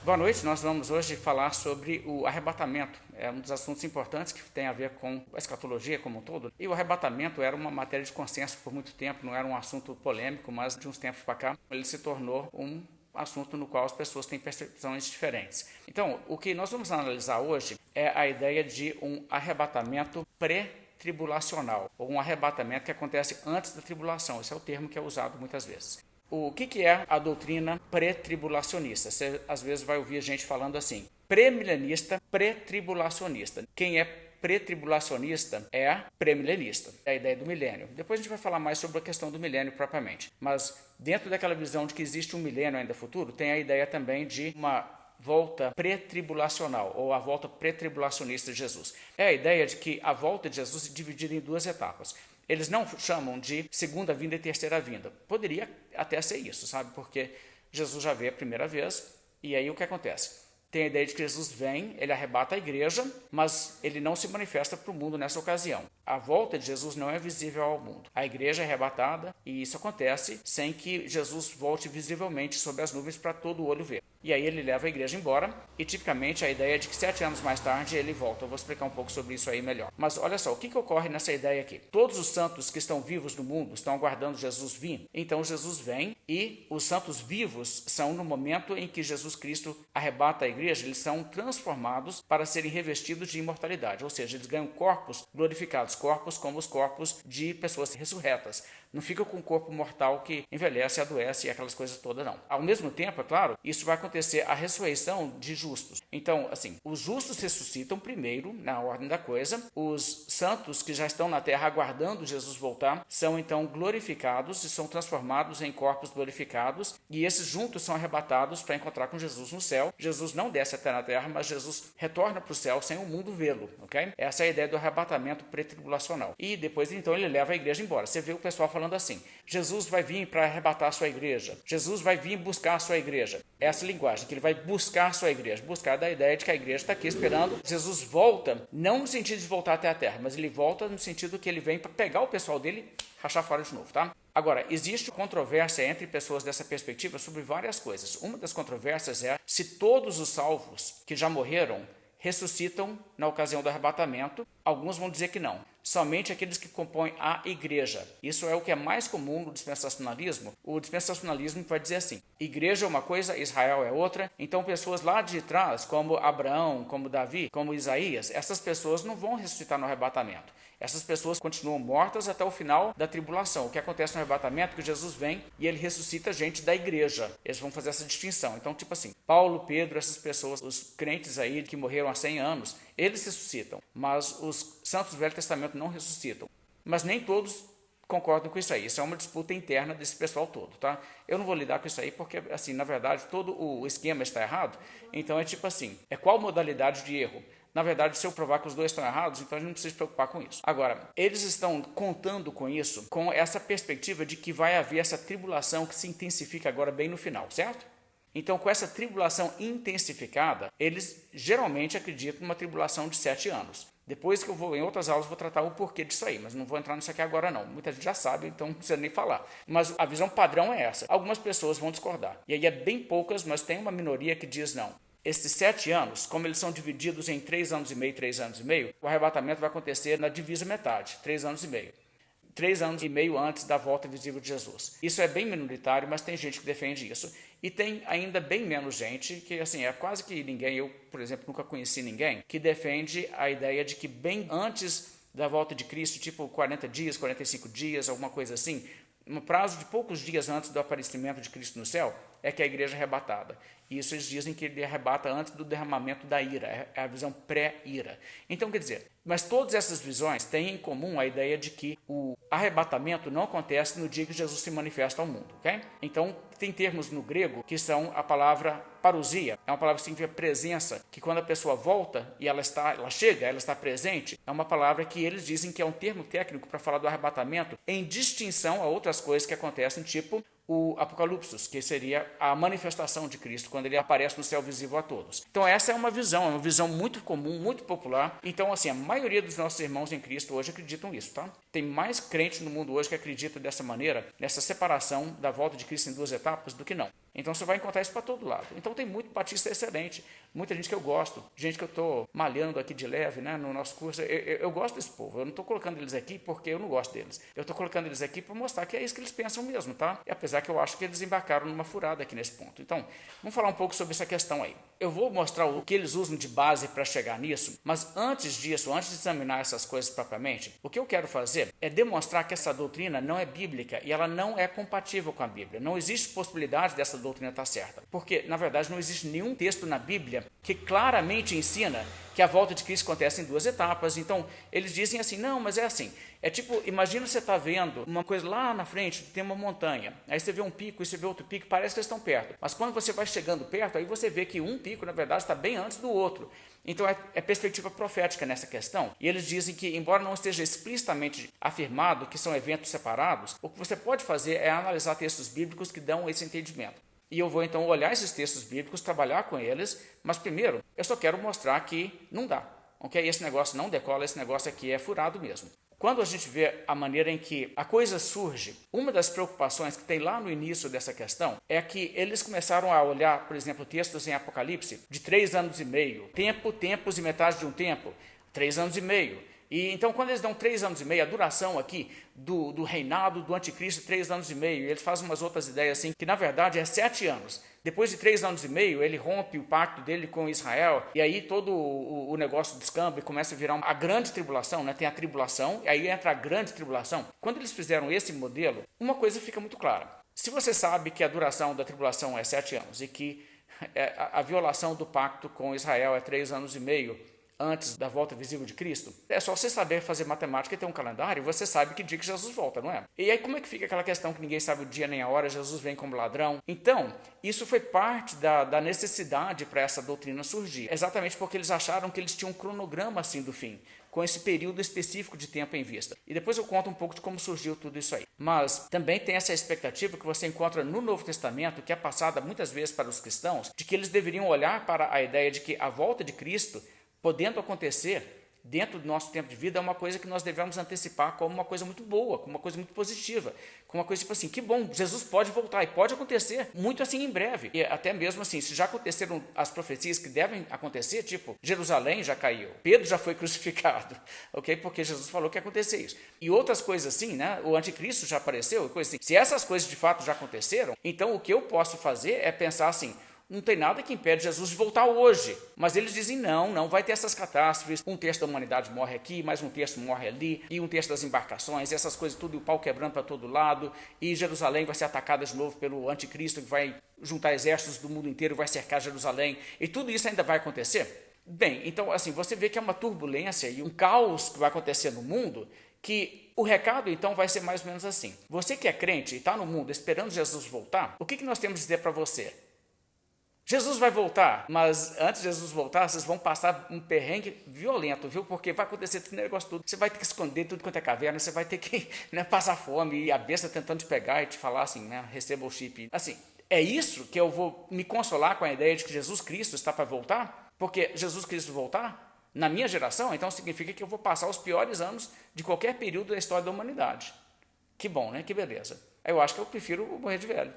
Boa noite, nós vamos hoje falar sobre o arrebatamento. É um dos assuntos importantes que tem a ver com a escatologia como um todo. E o arrebatamento era uma matéria de consenso por muito tempo, não era um assunto polêmico, mas de uns tempos para cá ele se tornou um assunto no qual as pessoas têm percepções diferentes. Então, o que nós vamos analisar hoje é a ideia de um arrebatamento pré-tribulacional, ou um arrebatamento que acontece antes da tribulação. Esse é o termo que é usado muitas vezes. O que é a doutrina pré-tribulacionista? Você às vezes vai ouvir gente falando assim, pré-milenista, pré-tribulacionista. Quem é pré-tribulacionista é pré-milenista, é a ideia do milênio. Depois a gente vai falar mais sobre a questão do milênio propriamente. Mas dentro daquela visão de que existe um milênio ainda futuro, tem a ideia também de uma volta pré-tribulacional, ou a volta pré-tribulacionista de Jesus. É a ideia de que a volta de Jesus é dividida em duas etapas. Eles não chamam de segunda vinda e terceira vinda. Poderia até ser isso, sabe? Porque Jesus já veio a primeira vez, e aí o que acontece? Tem a ideia de que Jesus vem, ele arrebata a igreja, mas ele não se manifesta para o mundo nessa ocasião. A volta de Jesus não é visível ao mundo. A igreja é arrebatada, e isso acontece sem que Jesus volte visivelmente sobre as nuvens para todo o olho ver. E aí ele leva a igreja embora, e tipicamente a ideia é de que 7 anos mais tarde ele volta. Eu vou explicar um pouco sobre isso aí melhor. Mas olha só, o que ocorre nessa ideia aqui? Todos os santos que estão vivos no mundo estão aguardando Jesus vir. Então Jesus vem, e os santos vivos são no momento em que Jesus Cristo arrebata a igreja, eles são transformados para serem revestidos de imortalidade. Ou seja, eles ganham corpos glorificados, corpos como os corpos de pessoas ressurretas. Não fica com um corpo mortal que envelhece, adoece e aquelas coisas todas, não. Ao mesmo tempo, é claro, isso vai acontecer a ressurreição de justos. Então, assim, os justos ressuscitam primeiro, na ordem da coisa. Os santos que já estão na terra aguardando Jesus voltar, são então glorificados e são transformados em corpos glorificados. E esses juntos são arrebatados para encontrar com Jesus no céu. Jesus não desce até na terra, mas Jesus retorna para o céu sem o mundo vê-lo, ok? Essa é a ideia do arrebatamento pré-tribulacional. E depois, então, ele leva a igreja embora. Você vê o pessoal falando assim, Jesus vai vir para arrebatar a sua igreja. Jesus vai vir buscar a sua igreja. Essa linguagem, que ele vai buscar a sua igreja. Buscar da ideia de que a igreja está aqui esperando. Jesus volta, não no sentido de voltar até a terra, mas ele volta no sentido que ele vem para pegar o pessoal dele e rachar fora de novo, tá? Agora, existe controvérsia entre pessoas dessa perspectiva sobre várias coisas. Uma das controvérsias é se todos os salvos que já morreram ressuscitam na ocasião do arrebatamento. Alguns vão dizer que não. Somente aqueles que compõem a igreja. Isso é o que é mais comum no dispensacionalismo. O dispensacionalismo vai dizer assim, igreja é uma coisa, Israel é outra. Então pessoas lá de trás, como Abraão, como Davi, como Isaías, essas pessoas não vão ressuscitar no arrebatamento. Essas pessoas continuam mortas até o final da tribulação. O que acontece no arrebatamento é que Jesus vem e ele ressuscita gente da igreja. Eles vão fazer essa distinção. Então, tipo assim, Paulo, Pedro, essas pessoas, os crentes aí que morreram há 100 anos, eles ressuscitam. Mas os santos do Velho Testamento não ressuscitam. Mas nem todos concordam com isso aí. Isso é uma disputa interna desse pessoal todo, tá? Eu não vou lidar com isso aí porque, assim, na verdade, todo o esquema está errado. Então, é tipo assim, é qual modalidade de erro? Na verdade, se eu provar que os dois estão errados, então a gente não precisa se preocupar com isso. Agora, eles estão contando com isso, com essa perspectiva de que vai haver essa tribulação que se intensifica agora bem no final, certo? Então, com essa tribulação intensificada, eles geralmente acreditam numa tribulação de 7 anos. Depois que eu vou, em outras aulas, vou tratar o porquê disso aí, mas não vou entrar nisso aqui agora não. Muita gente já sabe, então não precisa nem falar. Mas a visão padrão é essa. Algumas pessoas vão discordar. E aí é bem poucas, mas tem uma minoria que diz não. Esses 7 anos, como eles são divididos em 3 anos e meio, 3 anos e meio, o arrebatamento vai acontecer na divisa metade, 3 anos e meio. 3 anos e meio antes da volta visível de Jesus. Isso é bem minoritário, mas tem gente que defende isso. E tem ainda bem menos gente, que assim, é quase que ninguém, eu, por exemplo, nunca conheci ninguém, que defende a ideia de que bem antes da volta de Cristo, tipo 40 dias, 45 dias, alguma coisa assim, no prazo de poucos dias antes do aparecimento de Cristo no céu, é que a igreja é arrebatada. E isso eles dizem que ele arrebata antes do derramamento da ira, é a visão pré-ira. Então, quer dizer, mas todas essas visões têm em comum a ideia de que o arrebatamento não acontece no dia que Jesus se manifesta ao mundo, ok? Então, tem termos no grego que são a palavra parousia, é uma palavra que significa presença, que quando a pessoa volta e ela chega, ela está presente, é uma palavra que eles dizem que é um termo técnico para falar do arrebatamento em distinção a outras coisas que acontecem, tipo o Apocalipse, que seria a manifestação de Cristo, quando ele aparece no céu visível a todos. Então essa é uma visão muito comum, muito popular. Então assim, a maioria dos nossos irmãos em Cristo hoje acreditam nisso, tá? Tem mais crentes no mundo hoje que acreditam dessa maneira, nessa separação da volta de Cristo em duas etapas, do que não. Então você vai encontrar isso para todo lado. Então tem muito batista excelente, muita gente que eu gosto, gente que eu estou malhando aqui de leve, né, no nosso curso. Eu gosto desse povo, eu não estou colocando eles aqui porque eu não gosto deles. Eu estou colocando eles aqui para mostrar que é isso que eles pensam mesmo, tá? E apesar que eu acho que eles embarcaram numa furada aqui nesse ponto. Então, vamos falar um pouco sobre essa questão aí. Eu vou mostrar o que eles usam de base para chegar nisso, mas antes disso, antes de examinar essas coisas propriamente, o que eu quero fazer é demonstrar que essa doutrina não é bíblica e ela não é compatível com a Bíblia. Não existe possibilidade dessa doutrina estar certa, porque, na verdade, não existe nenhum texto na Bíblia que claramente ensina que a volta de Cristo acontece em 2 etapas. Então, eles dizem assim, não, mas é assim, é tipo, imagina você está vendo uma coisa lá na frente, tem uma montanha, aí você vê um pico e você vê outro pico, parece que eles estão perto, mas quando você vai chegando perto, aí você vê que um pico, na verdade, está bem antes do outro. Então, é perspectiva profética nessa questão, e eles dizem que, embora não esteja explicitamente afirmado que são eventos separados, o que você pode fazer é analisar textos bíblicos que dão esse entendimento. E eu vou então olhar esses textos bíblicos, trabalhar com eles, mas primeiro eu só quero mostrar que não dá, ok? Esse negócio não decola, esse negócio aqui é furado mesmo. Quando a gente vê a maneira em que a coisa surge, uma das preocupações que tem lá no início dessa questão é que eles começaram a olhar, por exemplo, textos em Apocalipse de 3 anos e meio, tempo, tempos e metade de um tempo, 3 anos e meio. E então, quando eles dão 3 anos e meio, a duração aqui do reinado do anticristo, 3 anos e meio, eles fazem umas outras ideias assim, que na verdade é 7 anos. Depois de 3 anos e meio, ele rompe o pacto dele com Israel, e aí todo o negócio descamba e começa a virar a grande tribulação, né? Tem a tribulação, e aí entra a grande tribulação. Quando eles fizeram esse modelo, uma coisa fica muito clara. Se você sabe que a duração da tribulação é 7 anos, e que a violação do pacto com Israel é 3 anos e meio, antes da volta visível de Cristo, é só você saber fazer matemática e ter um calendário, você sabe que dia que Jesus volta, não é? E aí como é que fica aquela questão que ninguém sabe o dia nem a hora, Jesus vem como ladrão? Então, isso foi parte da necessidade para essa doutrina surgir, exatamente porque eles acharam que eles tinham um cronograma assim do fim, com esse período específico de tempo em vista. E depois eu conto um pouco de como surgiu tudo isso aí. Mas também tem essa expectativa que você encontra no Novo Testamento, que é passada muitas vezes para os cristãos, de que eles deveriam olhar para a ideia de que a volta de Cristo podendo acontecer dentro do nosso tempo de vida é uma coisa que nós devemos antecipar como uma coisa muito boa, como uma coisa muito positiva, como uma coisa tipo assim, que bom, Jesus pode voltar e pode acontecer muito assim em breve. E até mesmo assim, se já aconteceram as profecias que devem acontecer, tipo, Jerusalém já caiu, Pedro já foi crucificado, ok? Porque Jesus falou que ia acontecer isso. E outras coisas assim, né? O anticristo já apareceu, coisa assim. Se essas coisas de fato já aconteceram, então o que eu posso fazer é pensar assim, não tem nada que impede Jesus de voltar hoje. Mas eles dizem, não vai ter essas catástrofes. Um terço da humanidade morre aqui, mais um terço morre ali, e um terço das embarcações, essas coisas tudo, e o pau quebrando para todo lado, e Jerusalém vai ser atacada de novo pelo anticristo, que vai juntar exércitos do mundo inteiro, vai cercar Jerusalém, e tudo isso ainda vai acontecer? Bem, então assim, você vê que é uma turbulência e um caos que vai acontecer no mundo, que o recado então vai ser mais ou menos assim. Você que é crente e está no mundo esperando Jesus voltar, o que nós temos a dizer para você? Jesus vai voltar, mas antes de Jesus voltar, vocês vão passar um perrengue violento, viu? Porque vai acontecer esse negócio tudo. Você vai ter que esconder tudo quanto é caverna, você vai ter que, né, passar fome e a besta tentando te pegar e te falar assim, né? Receba o chip. Assim, é isso que eu vou me consolar com a ideia de que Jesus Cristo está para voltar? Porque Jesus Cristo voltar, na minha geração, então significa que eu vou passar os piores anos de qualquer período da história da humanidade. Que bom, né? Que beleza. Eu acho que eu prefiro morrer de velho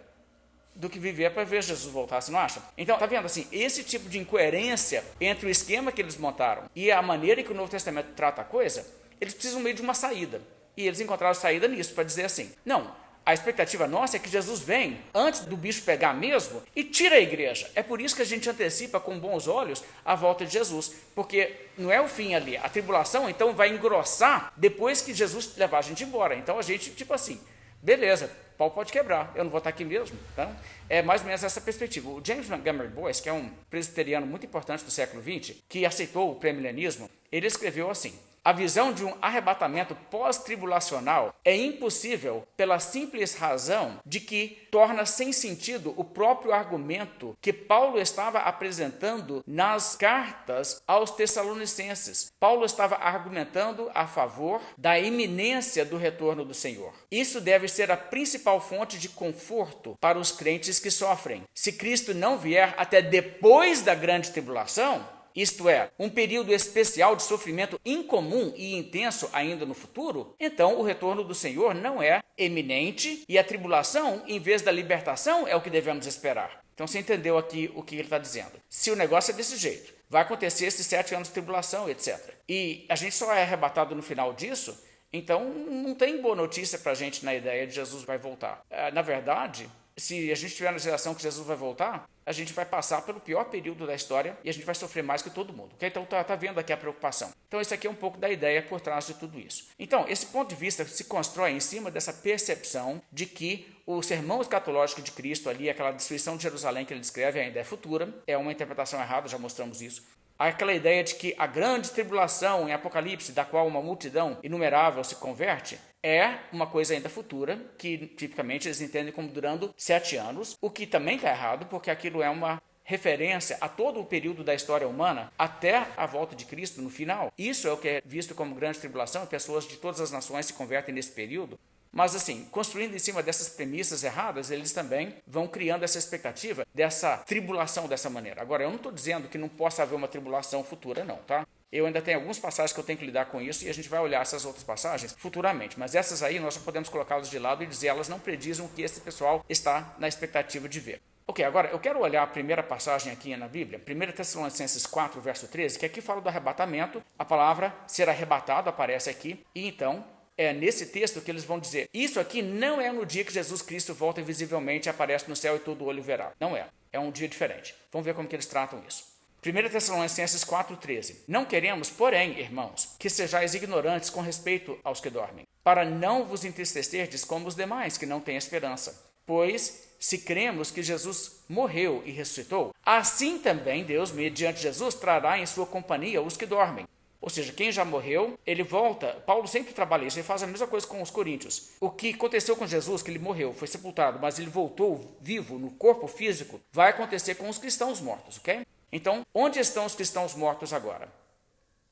do que viver para ver Jesus voltar, você não acha? Então, tá vendo assim, esse tipo de incoerência entre o esquema que eles montaram e a maneira que o Novo Testamento trata a coisa, eles precisam meio de uma saída. E eles encontraram saída nisso, para dizer assim, não, a expectativa nossa é que Jesus vem antes do bicho pegar mesmo e tira a igreja. É por isso que a gente antecipa com bons olhos a volta de Jesus, porque não é o fim ali. A tribulação, então, vai engrossar depois que Jesus levar a gente embora. Então, a gente, tipo assim, beleza, o pau pode quebrar, eu não vou estar aqui mesmo. Então, é mais ou menos essa perspectiva. O James Montgomery Boyce, que é um presbiteriano muito importante do século XX, que aceitou o premilenialismo, ele escreveu assim: a visão de um arrebatamento pós-tribulacional é impossível pela simples razão de que torna sem sentido o próprio argumento que Paulo estava apresentando nas cartas aos Tessalonicenses. Paulo estava argumentando a favor da iminência do retorno do Senhor. Isso deve ser a principal fonte de conforto para os crentes que sofrem. Se Cristo não vier até depois da grande tribulação, isto é, um período especial de sofrimento incomum e intenso ainda no futuro, então o retorno do Senhor não é eminente e a tribulação, em vez da libertação, é o que devemos esperar. Então você entendeu aqui o que ele está dizendo. Se o negócio é desse jeito, vai acontecer esses 7 anos de tribulação, etc. E a gente só é arrebatado no final disso, então não tem boa notícia para a gente na ideia de Jesus vai voltar. Na verdade, se a gente tiver na geração que Jesus vai voltar, a gente vai passar pelo pior período da história e a gente vai sofrer mais que todo mundo. Okay? Então tá vendo aqui a preocupação. Então isso aqui é um pouco da ideia por trás de tudo isso. Então esse ponto de vista se constrói em cima dessa percepção de que o sermão escatológico de Cristo ali, aquela destruição de Jerusalém que ele descreve ainda é futura, é uma interpretação errada, já mostramos isso. Aquela ideia de que a grande tribulação em Apocalipse, da qual uma multidão inumerável se converte, é uma coisa ainda futura, que tipicamente eles entendem como durando 7 anos, o que também está errado, porque aquilo é uma referência a todo o período da história humana até a volta de Cristo no final. Isso é o que é visto como grande tribulação, pessoas de todas as nações se convertem nesse período. Mas assim, construindo em cima dessas premissas erradas, eles também vão criando essa expectativa dessa tribulação dessa maneira. Agora, eu não estou dizendo que não possa haver uma tribulação futura, não, tá? Eu ainda tenho algumas passagens que eu tenho que lidar com isso e a gente vai olhar essas outras passagens futuramente. Mas essas aí nós só podemos colocá-las de lado e dizer elas não predizem o que esse pessoal está na expectativa de ver. Ok, agora eu quero olhar a primeira passagem aqui na Bíblia, 1 Tessalonicenses 4, verso 13, que aqui fala do arrebatamento. A palavra ser arrebatado aparece aqui e então é nesse texto que eles vão dizer, isso aqui não é no dia que Jesus Cristo volta visivelmente, aparece no céu e todo olho verá. Não é. É um dia diferente. Vamos ver como que eles tratam isso. 1 Tessalonicenses 4,13. Não queremos, porém, irmãos, que sejais ignorantes com respeito aos que dormem, para não vos entristecerdes como os demais, que não têm esperança. Pois, se cremos que Jesus morreu e ressuscitou, assim também Deus, mediante Jesus, trará em sua companhia os que dormem. Ou seja, quem já morreu, ele volta. Paulo sempre trabalha isso, ele faz a mesma coisa com os coríntios. O que aconteceu com Jesus, que ele morreu, foi sepultado, mas ele voltou vivo no corpo físico, vai acontecer com os cristãos mortos, ok? Então, onde estão os cristãos mortos agora?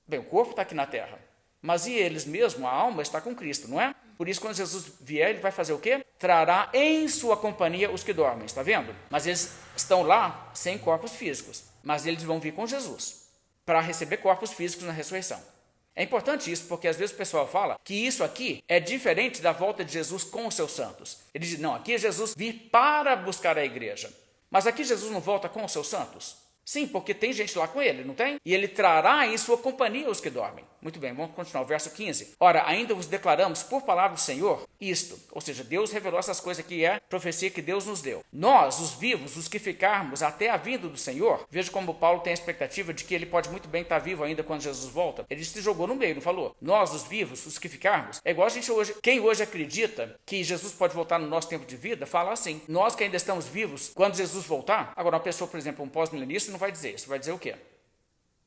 Bem, o corpo está aqui na terra, mas e eles mesmos, a alma está com Cristo, não é? Por isso, quando Jesus vier, ele vai fazer o quê? Trará em sua companhia os que dormem, está vendo? Mas eles estão lá sem corpos físicos, mas eles vão vir com Jesus para receber corpos físicos na ressurreição. É importante isso, porque às vezes o pessoal fala que isso aqui é diferente da volta de Jesus com os seus santos. Ele diz, não, aqui é Jesus vir para buscar a igreja. Mas aqui Jesus não volta com os seus santos? Sim, porque tem gente lá com ele, não tem? E ele trará em sua companhia os que dormem. Muito bem, vamos continuar o verso 15. Ora, ainda vos declaramos por palavra do Senhor isto, ou seja, Deus revelou essas coisas que é profecia que Deus nos deu. Nós, os vivos, os que ficarmos até a vinda do Senhor, veja como Paulo tem a expectativa de que ele pode muito bem estar vivo ainda quando Jesus volta. Ele se jogou no meio, não falou? Nós, os vivos, os que ficarmos, é igual a gente hoje, quem hoje acredita que Jesus pode voltar no nosso tempo de vida, fala assim, nós que ainda estamos vivos, quando Jesus voltar, agora uma pessoa, por exemplo, um pós-milenista, não vai dizer isso, vai dizer o quê?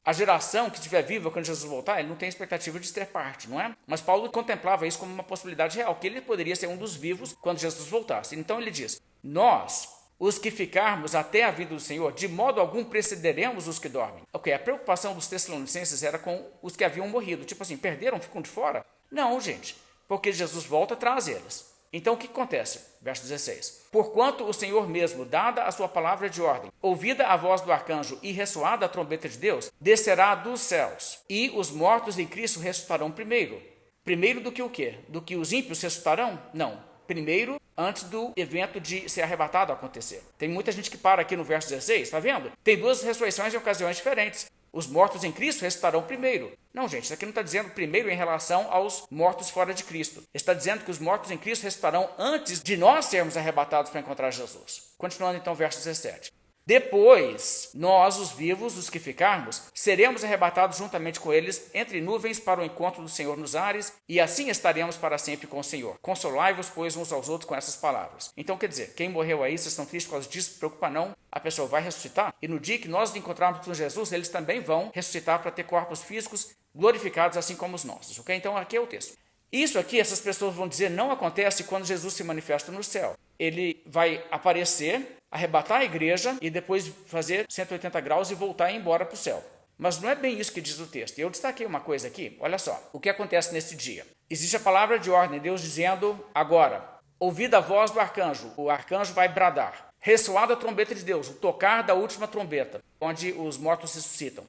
A geração que estiver viva quando Jesus voltar, ele não tem expectativa de ter parte, não é? Mas Paulo contemplava isso como uma possibilidade real, que ele poderia ser um dos vivos quando Jesus voltasse. Então ele diz, nós, os que ficarmos até a vinda do Senhor, de modo algum precederemos os que dormem. Ok, a preocupação dos tessalonicenses era com os que haviam morrido. Tipo assim, perderam, ficam de fora? Não, gente, porque Jesus volta, traz eles. Então o que acontece? Verso 16. Porquanto o Senhor mesmo, dada a sua palavra de ordem, ouvida a voz do arcanjo e ressoada a trombeta de Deus, descerá dos céus, e os mortos em Cristo ressuscitarão primeiro. Primeiro do que o quê? Do que os ímpios ressuscitarão? Não. Primeiro, antes do evento de ser arrebatado acontecer. Tem muita gente que para aqui no verso 16, está vendo? Tem duas ressurreições em ocasiões diferentes. Os mortos em Cristo ressuscitarão primeiro. Não, gente, isso aqui não está dizendo primeiro em relação aos mortos fora de Cristo. Está dizendo que os mortos em Cristo ressuscitarão antes de nós sermos arrebatados para encontrar Jesus. Continuando então o verso 17. Depois, nós, os vivos, os que ficarmos, seremos arrebatados juntamente com eles entre nuvens para o encontro do Senhor nos ares, e assim estaremos para sempre com o Senhor. Consolai-vos, pois, uns aos outros com essas palavras. Então, quer dizer, quem morreu aí, vocês estão tristes por causa disso, não se preocupa não, a pessoa vai ressuscitar, e no dia que nós nos encontrarmos com Jesus, eles também vão ressuscitar para ter corpos físicos glorificados assim como os nossos, ok? Então, aqui é o texto. Isso aqui, essas pessoas vão dizer, não acontece quando Jesus se manifesta no céu. Ele vai aparecer, arrebatar a igreja e depois fazer 180 graus e voltar e ir embora para o céu. Mas não é bem isso que diz o texto. Eu destaquei uma coisa aqui, olha só, o que acontece nesse dia. Existe a palavra de ordem, Deus dizendo agora, ouvida a voz do arcanjo, o arcanjo vai bradar. Ressoada a trombeta de Deus, o tocar da última trombeta, onde os mortos ressuscitam.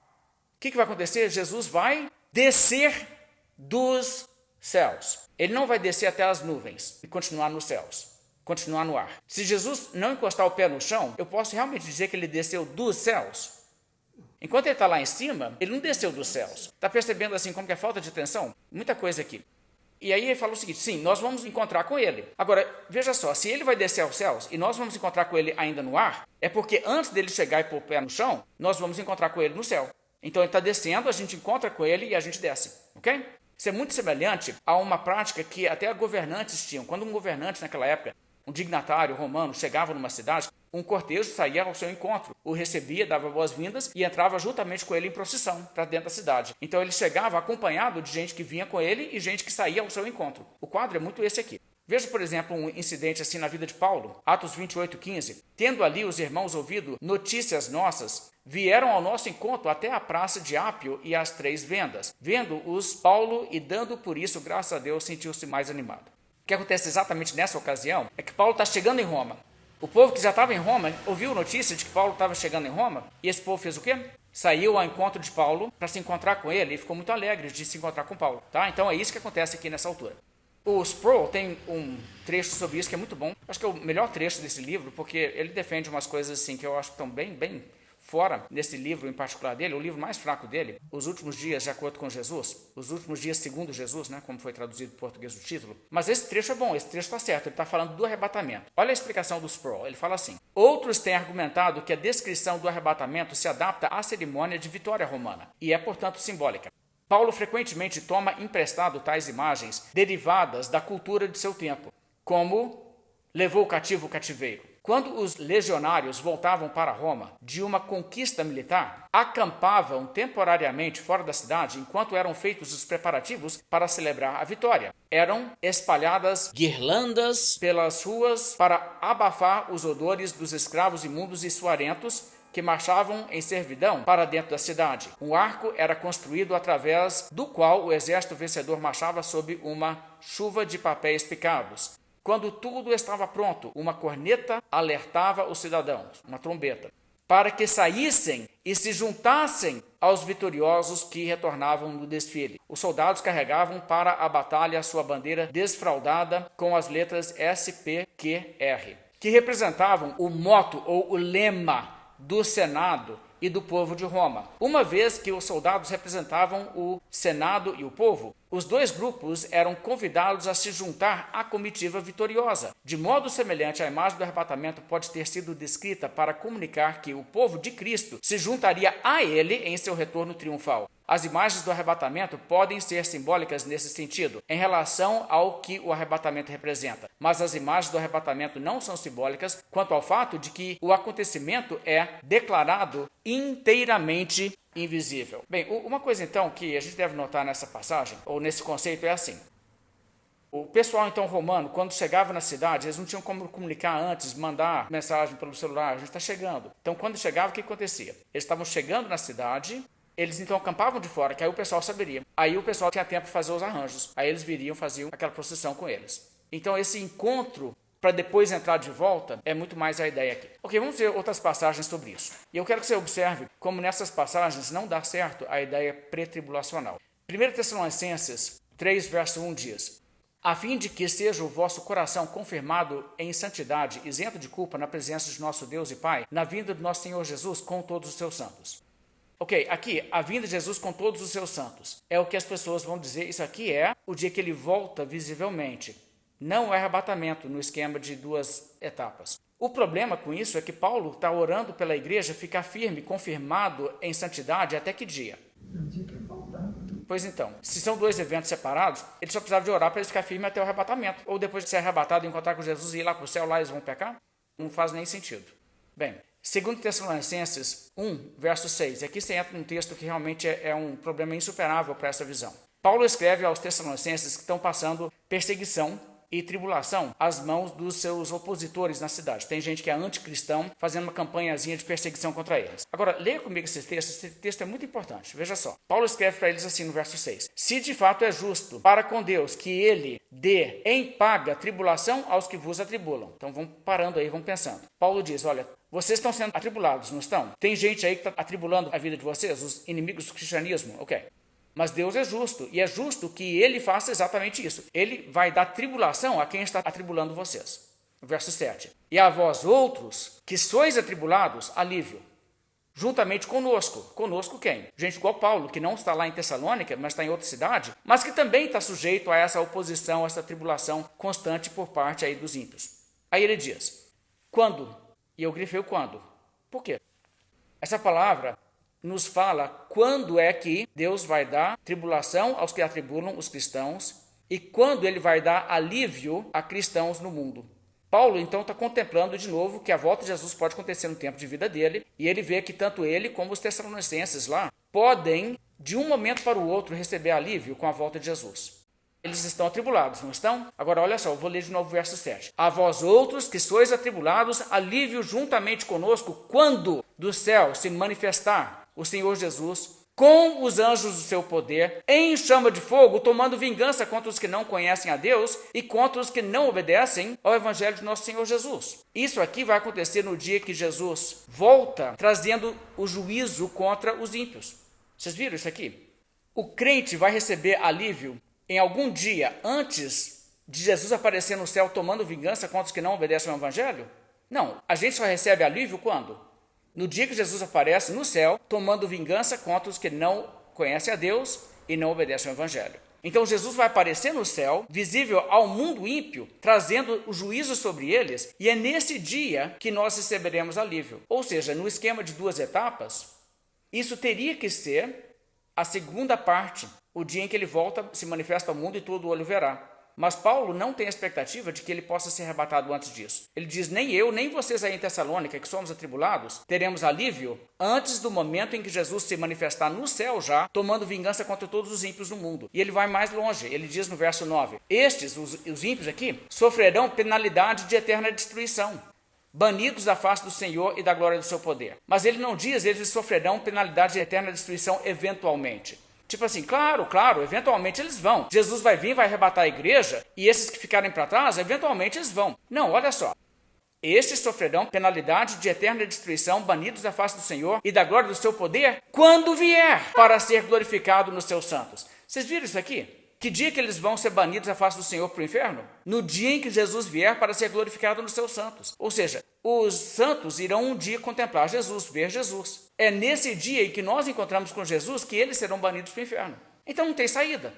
que vai acontecer? Jesus vai descer dos céus. Ele não vai descer até as nuvens e continuar nos céus, continuar no ar. Se Jesus não encostar o pé no chão, eu posso realmente dizer que ele desceu dos céus? Enquanto ele está lá em cima, ele não desceu dos céus. Está percebendo assim como que é falta de atenção? Muita coisa aqui. E aí ele fala o seguinte, sim, nós vamos encontrar com ele. Agora, veja só, se ele vai descer aos céus e nós vamos encontrar com ele ainda no ar, é porque antes dele chegar e pôr o pé no chão, nós vamos encontrar com ele no céu. Então ele está descendo, a gente encontra com ele e a gente desce, ok? Isso é muito semelhante a uma prática que até governantes tinham. Quando um governante naquela época, um dignatário romano, chegava numa cidade, um cortejo saía ao seu encontro, o recebia, dava boas-vindas e entrava juntamente com ele em procissão para dentro da cidade. Então ele chegava acompanhado de gente que vinha com ele e gente que saía ao seu encontro. O quadro é muito esse aqui. Veja, por exemplo, um incidente assim na vida de Paulo, Atos 28:15. Tendo ali os irmãos ouvido notícias nossas, vieram ao nosso encontro até a praça de Ápio e as 3 vendas. Vendo-os, Paulo, e dando por isso graças a Deus, sentiu-se mais animado. O que acontece exatamente nessa ocasião é que Paulo está chegando em Roma. O povo que já estava em Roma ouviu notícia de que Paulo estava chegando em Roma, e esse povo fez o quê? Saiu ao encontro de Paulo para se encontrar com ele e ficou muito alegre de se encontrar com Paulo. Tá? Então é isso que acontece aqui nessa altura. O Sproul tem um trecho sobre isso que é muito bom. Acho que é o melhor trecho desse livro, porque ele defende umas coisas assim que eu acho que estão bem fora nesse livro em particular dele, o livro mais fraco dele, Os Últimos Dias de Acordo com Jesus, Os Últimos Dias Segundo Jesus, né, como foi traduzido em português o título. Mas esse trecho é bom, esse trecho está certo, ele está falando do arrebatamento. Olha a explicação do Sproul, ele fala assim: outros têm argumentado que a descrição do arrebatamento se adapta à cerimônia de vitória romana e é, portanto, simbólica. Paulo frequentemente toma emprestado tais imagens derivadas da cultura de seu tempo, como levou o cativo o cativeiro. Quando os legionários voltavam para Roma de uma conquista militar, acampavam temporariamente fora da cidade enquanto eram feitos os preparativos para celebrar a vitória. Eram espalhadas guirlandas pelas ruas para abafar os odores dos escravos imundos e suarentos que marchavam em servidão para dentro da cidade. Um arco era construído através do qual o exército vencedor marchava sob uma chuva de papéis picados. Quando tudo estava pronto, uma corneta alertava os cidadãos, uma trombeta, para que saíssem e se juntassem aos vitoriosos que retornavam no desfile. Os soldados carregavam para a batalha sua bandeira desfraldada com as letras SPQR, que representavam o moto ou o lema do Senado e do povo de Roma. Uma vez que os soldados representavam o Senado e o povo, os dois grupos eram convidados a se juntar à comitiva vitoriosa. De modo semelhante, a imagem do arrebatamento pode ter sido descrita para comunicar que o povo de Cristo se juntaria a ele em seu retorno triunfal. As imagens do arrebatamento podem ser simbólicas nesse sentido, em relação ao que o arrebatamento representa, mas as imagens do arrebatamento não são simbólicas quanto ao fato de que o acontecimento é declarado inteiramente invisível. Bem, uma coisa então que a gente deve notar nessa passagem, ou nesse conceito, é assim. O pessoal então romano, quando chegava na cidade, eles não tinham como comunicar antes, mandar mensagem pelo celular, a gente está chegando. Então quando chegava, o que acontecia? Eles estavam chegando na cidade, eles então acampavam de fora, que aí o pessoal saberia. Aí o pessoal tinha tempo de fazer os arranjos. Aí eles viriam, faziam aquela procissão com eles. Então esse encontro, para depois entrar de volta, é muito mais a ideia aqui. Ok, vamos ver outras passagens sobre isso. E eu quero que você observe como nessas passagens não dá certo a ideia pré-tribulacional. 1 Tessalonicenses 3, verso 1 diz: a fim de que seja o vosso coração confirmado em santidade, isento de culpa na presença de nosso Deus e Pai, na vinda do nosso Senhor Jesus com todos os seus santos. Ok, aqui, a vinda de Jesus com todos os seus santos. É o que as pessoas vão dizer, isso aqui é o dia que ele volta visivelmente. Não é arrebatamento no esquema de 2 etapas. O problema com isso é que Paulo está orando pela igreja ficar firme, confirmado em santidade até que dia? No dia que voltar. Pois então, se são 2 eventos separados, ele só precisava de orar para eles ficar firme até o arrebatamento. Ou depois de ser arrebatado, encontrar com Jesus e ir lá para o céu, lá eles vão pecar? Não faz nem sentido. Bem, 2 Tessalonicenses 1, verso 6. Aqui você entra num texto que realmente é um problema insuperável para essa visão. Paulo escreve aos Tessalonicenses que estão passando perseguição e tribulação às mãos dos seus opositores na cidade. Tem gente que é anticristão fazendo uma campanhazinha de perseguição contra eles. Agora, leia comigo esse texto é muito importante. Veja só. Paulo escreve para eles assim no verso 6. Se de fato é justo para com Deus que ele dê em paga tribulação aos que vos atribulam. Então vamos parando aí, vamos pensando. Paulo diz, olha, Vocês estão sendo atribulados, não estão? Tem gente aí que está atribulando a vida de vocês, os inimigos do cristianismo, ok. Mas Deus é justo, e é justo que Ele faça exatamente isso. Ele vai dar tribulação a quem está atribulando vocês. Verso 7. E a vós outros, que sois atribulados, alívio. Juntamente conosco. Conosco quem? Gente igual Paulo, que não está lá em Tessalônica, mas está em outra cidade, mas que também está sujeito a essa oposição, a essa tribulação constante por parte aí dos ímpios. Aí ele diz, quando? E eu grifei o quando. Por quê? Essa palavra nos fala quando é que Deus vai dar tribulação aos que atribulam os cristãos e quando Ele vai dar alívio a cristãos no mundo. Paulo, então, está contemplando de novo que a volta de Jesus pode acontecer no tempo de vida dele e ele vê que tanto ele como os tessalonicenses lá podem, de um momento para o outro, receber alívio com a volta de Jesus. Eles estão atribulados, não estão? Agora, olha só, eu vou ler de novo o verso 7. A vós outros que sois atribulados, alívio juntamente conosco, quando do céu se manifestar o Senhor Jesus, com os anjos do seu poder, em chama de fogo, tomando vingança contra os que não conhecem a Deus e contra os que não obedecem ao Evangelho de nosso Senhor Jesus. Isso aqui vai acontecer no dia que Jesus volta, trazendo o juízo contra os ímpios. Vocês viram isso aqui? O crente vai receber alívio em algum dia antes de Jesus aparecer no céu tomando vingança contra os que não obedecem ao Evangelho? Não, a gente só recebe alívio quando? No dia que Jesus aparece no céu, tomando vingança contra os que não conhecem a Deus e não obedecem ao Evangelho. Então Jesus vai aparecer no céu, visível ao mundo ímpio, trazendo o juízo sobre eles, e é nesse dia que nós receberemos alívio. Ou seja, no esquema de 2 etapas, isso teria que ser a segunda parte, o dia em que ele volta, se manifesta ao mundo e todo olho verá. Mas Paulo não tem a expectativa de que ele possa ser arrebatado antes disso. Ele diz, nem eu, nem vocês aí em Tessalônica, que somos atribulados, teremos alívio antes do momento em que Jesus se manifestar no céu já, tomando vingança contra todos os ímpios do mundo. E ele vai mais longe, ele diz no verso 9, estes, os ímpios aqui, sofrerão penalidade de eterna destruição, banidos da face do Senhor e da glória do seu poder. Mas ele não diz, eles sofrerão penalidade de eterna destruição eventualmente. Tipo assim, claro, eventualmente eles vão. Jesus vai vir, vai arrebatar a igreja, e esses que ficarem para trás, eventualmente eles vão. Não, olha só. Estes sofrerão penalidade de eterna destruição, banidos da face do Senhor e da glória do seu poder, quando vier para ser glorificado nos seus santos. Vocês viram isso aqui? Que dia que eles vão ser banidos da face do Senhor para o inferno? No dia em que Jesus vier para ser glorificado nos seus santos. Ou seja, os santos irão um dia contemplar Jesus, ver Jesus. É nesse dia em que nós encontramos com Jesus que eles serão banidos para o inferno. Então não tem saída.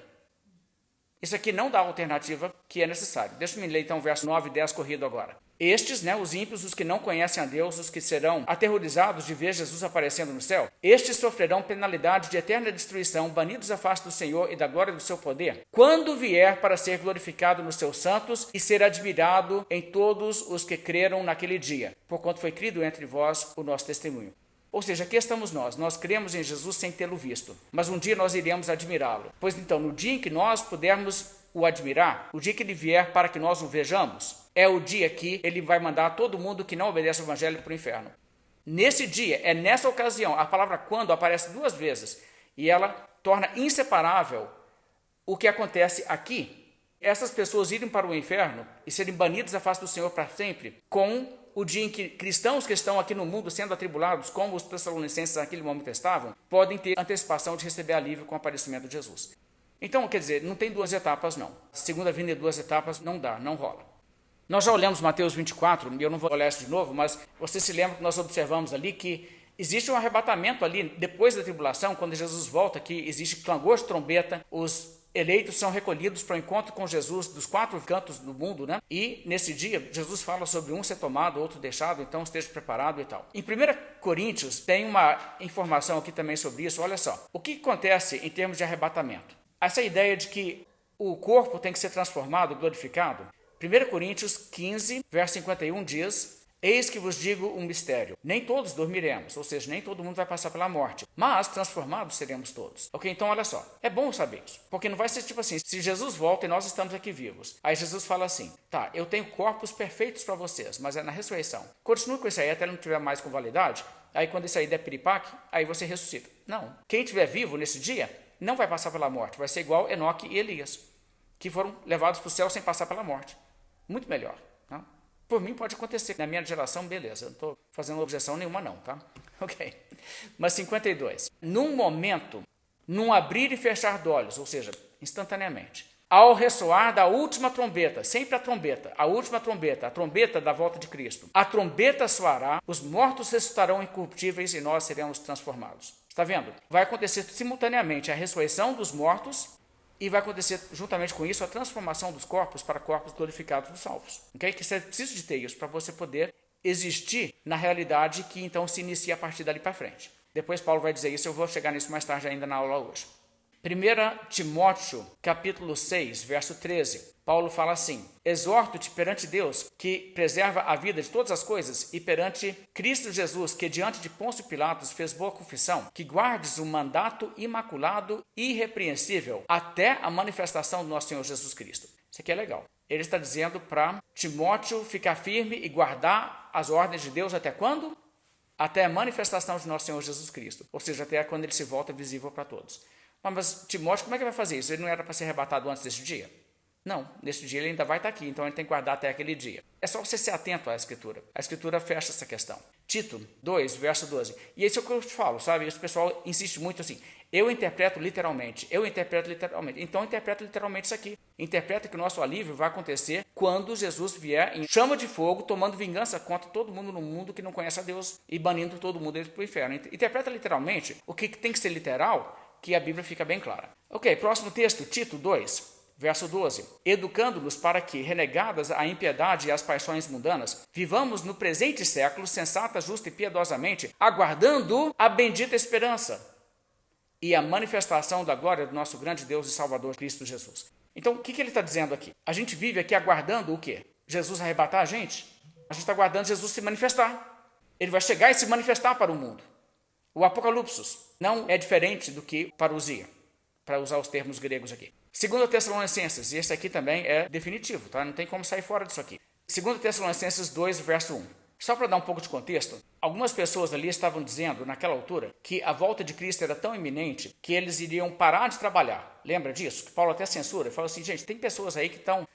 Isso aqui não dá a alternativa que é necessária. Deixa eu ler então o verso 9 e 10 corrido agora. Estes, os ímpios, os que não conhecem a Deus, os que serão aterrorizados de ver Jesus aparecendo no céu, estes sofrerão penalidade de eterna destruição, banidos da face do Senhor e da glória do seu poder, quando vier para ser glorificado nos seus santos e ser admirado em todos os que creram naquele dia, porquanto foi crido entre vós o nosso testemunho. Ou seja, aqui estamos nós cremos em Jesus sem tê-lo visto, mas um dia nós iremos admirá-lo. Pois então, no dia em que nós pudermos o admirar, o dia que ele vier para que nós o vejamos, é o dia que ele vai mandar todo mundo que não obedece ao Evangelho para o inferno. Nesse dia, é nessa ocasião, a palavra quando aparece 2 vezes, e ela torna inseparável o que acontece aqui. Essas pessoas irem para o inferno e serem banidas da face do Senhor para sempre, com o dia em que cristãos que estão aqui no mundo sendo atribulados, como os tessalonicenses naquele momento estavam, podem ter antecipação de receber alívio com o aparecimento de Jesus. Então, quer dizer, não tem 2 etapas não. Segunda vinda em 2 etapas não dá, não rola. Nós já olhamos Mateus 24, e eu não vou olhar isso de novo, mas você se lembra que nós observamos ali que existe um arrebatamento ali, depois da tribulação, quando Jesus volta, que existe clangor de trombeta, os eleitos são recolhidos para o encontro com Jesus dos 4 cantos do mundo, E nesse dia, Jesus fala sobre um ser tomado, outro deixado, então esteja preparado e tal. Em 1 Coríntios, tem uma informação aqui também sobre isso, olha só. O que acontece em termos de arrebatamento? Essa ideia de que o corpo tem que ser transformado, glorificado. 1 Coríntios 15, verso 51 diz, eis que vos digo um mistério, nem todos dormiremos, ou seja, nem todo mundo vai passar pela morte, mas transformados seremos todos. Ok, então olha só, é bom saber isso, porque não vai ser tipo assim, se Jesus volta e nós estamos aqui vivos, aí Jesus fala assim, tá, eu tenho corpos perfeitos para vocês, mas é na ressurreição, continue com isso aí até não tiver mais com validade, aí quando isso aí der piripaque, aí você ressuscita. Não, quem estiver vivo nesse dia, não vai passar pela morte, vai ser igual Enoque e Elias, que foram levados para o céu sem passar pela morte. Muito melhor. Não? Por mim pode acontecer. Na minha geração, beleza. Eu não estou fazendo objeção nenhuma não, tá? Ok. Mas 52. Num momento, num abrir e fechar de olhos, ou seja, instantaneamente, ao ressoar da última trombeta, sempre a última trombeta, a trombeta da volta de Cristo, a trombeta soará, os mortos ressuscitarão incorruptíveis e nós seremos transformados. Está vendo? Vai acontecer simultaneamente a ressurreição dos mortos e vai acontecer juntamente com isso a transformação dos corpos para corpos glorificados dos salvos. Okay? Que você precisa de ter isso para você poder existir na realidade que então se inicia a partir dali para frente. Depois Paulo vai dizer isso, eu vou chegar nisso mais tarde ainda na aula hoje. 1 Timóteo, capítulo 6, verso 13, Paulo fala assim: exorto-te perante Deus, que preserva a vida de todas as coisas, e perante Cristo Jesus, que diante de Pôncio Pilatos fez boa confissão, que guardes o mandato imaculado e irrepreensível até a manifestação do nosso Senhor Jesus Cristo. Isso aqui é legal. Ele está dizendo para Timóteo ficar firme e guardar as ordens de Deus até quando? Até a manifestação de nosso Senhor Jesus Cristo. Ou seja, até quando ele se volta visível para todos. Mas Timóteo, como é que vai fazer isso? Ele não era para ser arrebatado antes desse dia? Não, nesse dia ele ainda vai estar aqui, então ele tem que guardar até aquele dia. É só você ser atento à Escritura. A Escritura fecha essa questão. Tito 2, verso 12. E esse é o que eu te falo, sabe? Esse pessoal insiste muito assim. Eu interpreto literalmente. Então interpreta literalmente isso aqui. Interpreta que o nosso alívio vai acontecer quando Jesus vier em chama de fogo, tomando vingança contra todo mundo no mundo que não conhece a Deus e banindo todo mundo para o inferno. Interpreta literalmente o que tem que ser literal, que a Bíblia fica bem clara. Ok, próximo texto, Tito 2, verso 12. Educando-nos para que, renegadas a impiedade e as paixões mundanas, vivamos no presente século, sensata, justa e piedosamente, aguardando a bendita esperança e a manifestação da glória do nosso grande Deus e Salvador Cristo Jesus. Então, o que ele está dizendo aqui? A gente vive aqui aguardando o quê? Jesus arrebatar a gente? A gente está aguardando Jesus se manifestar. Ele vai chegar e se manifestar para o mundo. O Apocalipse não é diferente do que parousia, para usar os termos gregos aqui. 2 Tessalonicenses, e esse aqui também é definitivo, tá? Não tem como sair fora disso aqui. 2 Tessalonicenses 2, verso 1. Só para dar um pouco de contexto, algumas pessoas ali estavam dizendo, naquela altura, que a volta de Cristo era tão iminente que eles iriam parar de trabalhar. Lembra disso? Que Paulo até censura. Ele fala assim, gente, tem pessoas aí que estão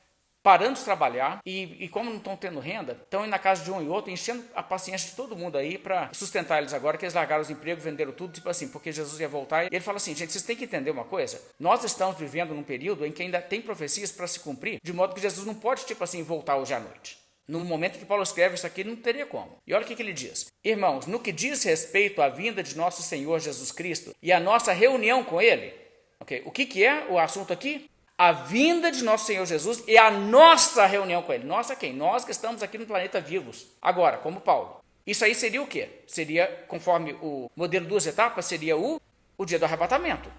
parando de trabalhar e como não estão tendo renda, estão indo na casa de um e outro, enchendo a paciência de todo mundo aí para sustentar eles agora, que eles largaram os empregos, venderam tudo, tipo assim, porque Jesus ia voltar. E ele fala assim, gente, vocês têm que entender uma coisa, nós estamos vivendo num período em que ainda tem profecias para se cumprir, de modo que Jesus não pode, tipo assim, voltar hoje à noite. No momento que Paulo escreve isso aqui, não teria como. E olha o que ele diz. Irmãos, no que diz respeito à vinda de nosso Senhor Jesus Cristo e à nossa reunião com Ele, okay, o que é o assunto aqui? A vinda de nosso Senhor Jesus e a nossa reunião com Ele. Nossa quem? Nós que estamos aqui no planeta vivos. Agora, como Paulo. Isso aí seria o quê? Seria, conforme o modelo 2 etapas, seria o dia do arrebatamento.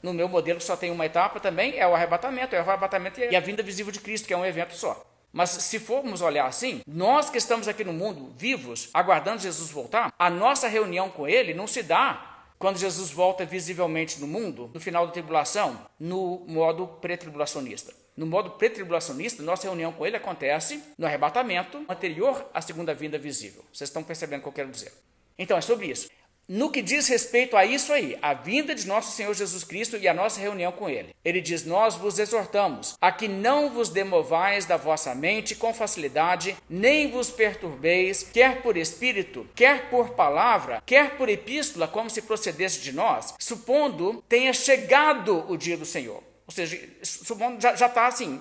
No meu modelo que só tem uma etapa também, é o arrebatamento e a vinda visível de Cristo, que é um evento só. Mas se formos olhar assim, nós que estamos aqui no mundo vivos, aguardando Jesus voltar, a nossa reunião com Ele não se dá quando Jesus volta visivelmente no mundo, no final da tribulação, no modo pré-tribulacionista. No modo pré-tribulacionista, nossa reunião com Ele acontece no arrebatamento anterior à segunda vinda visível. Vocês estão percebendo o que eu quero dizer? Então, é sobre isso. No que diz respeito a isso aí, a vinda de nosso Senhor Jesus Cristo e a nossa reunião com Ele. Ele diz, nós vos exortamos a que não vos demovais da vossa mente com facilidade, nem vos perturbeis, quer por espírito, quer por palavra, quer por epístola, como se procedesse de nós, supondo tenha chegado o dia do Senhor. Ou seja, supondo já está assim,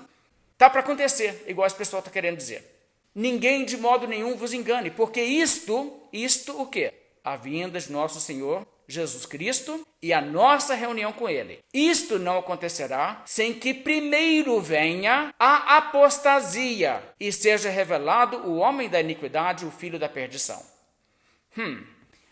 está para acontecer, igual esse pessoal está querendo dizer. Ninguém de modo nenhum vos engane, porque isto o quê? A vinda de nosso Senhor Jesus Cristo e a nossa reunião com Ele. Isto não acontecerá sem que primeiro venha a apostasia e seja revelado o homem da iniquidade, o filho da perdição.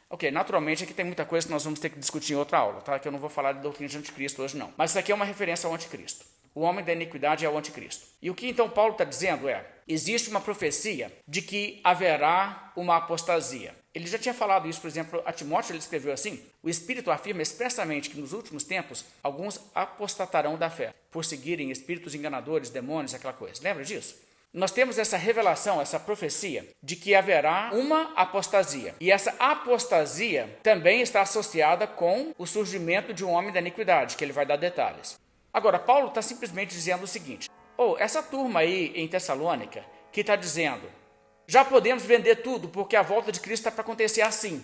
Ok, naturalmente aqui tem muita coisa que nós vamos ter que discutir em outra aula, tá? Que eu não vou falar de doutrina de anticristo hoje não. Mas isso aqui é uma referência ao anticristo. O homem da iniquidade é o anticristo. E o que então Paulo está dizendo é, existe uma profecia de que haverá uma apostasia. Ele já tinha falado isso, por exemplo, a Timóteo, ele escreveu assim, o Espírito afirma expressamente que nos últimos tempos, alguns apostatarão da fé, por seguirem espíritos enganadores, demônios, aquela coisa. Lembra disso? Nós temos essa revelação, essa profecia, de que haverá uma apostasia. E essa apostasia também está associada com o surgimento de um homem da iniquidade, que ele vai dar detalhes. Agora, Paulo está simplesmente dizendo o seguinte, essa turma aí em Tessalônica, que está dizendo Já podemos vender tudo, porque a volta de Cristo está para acontecer assim. Ele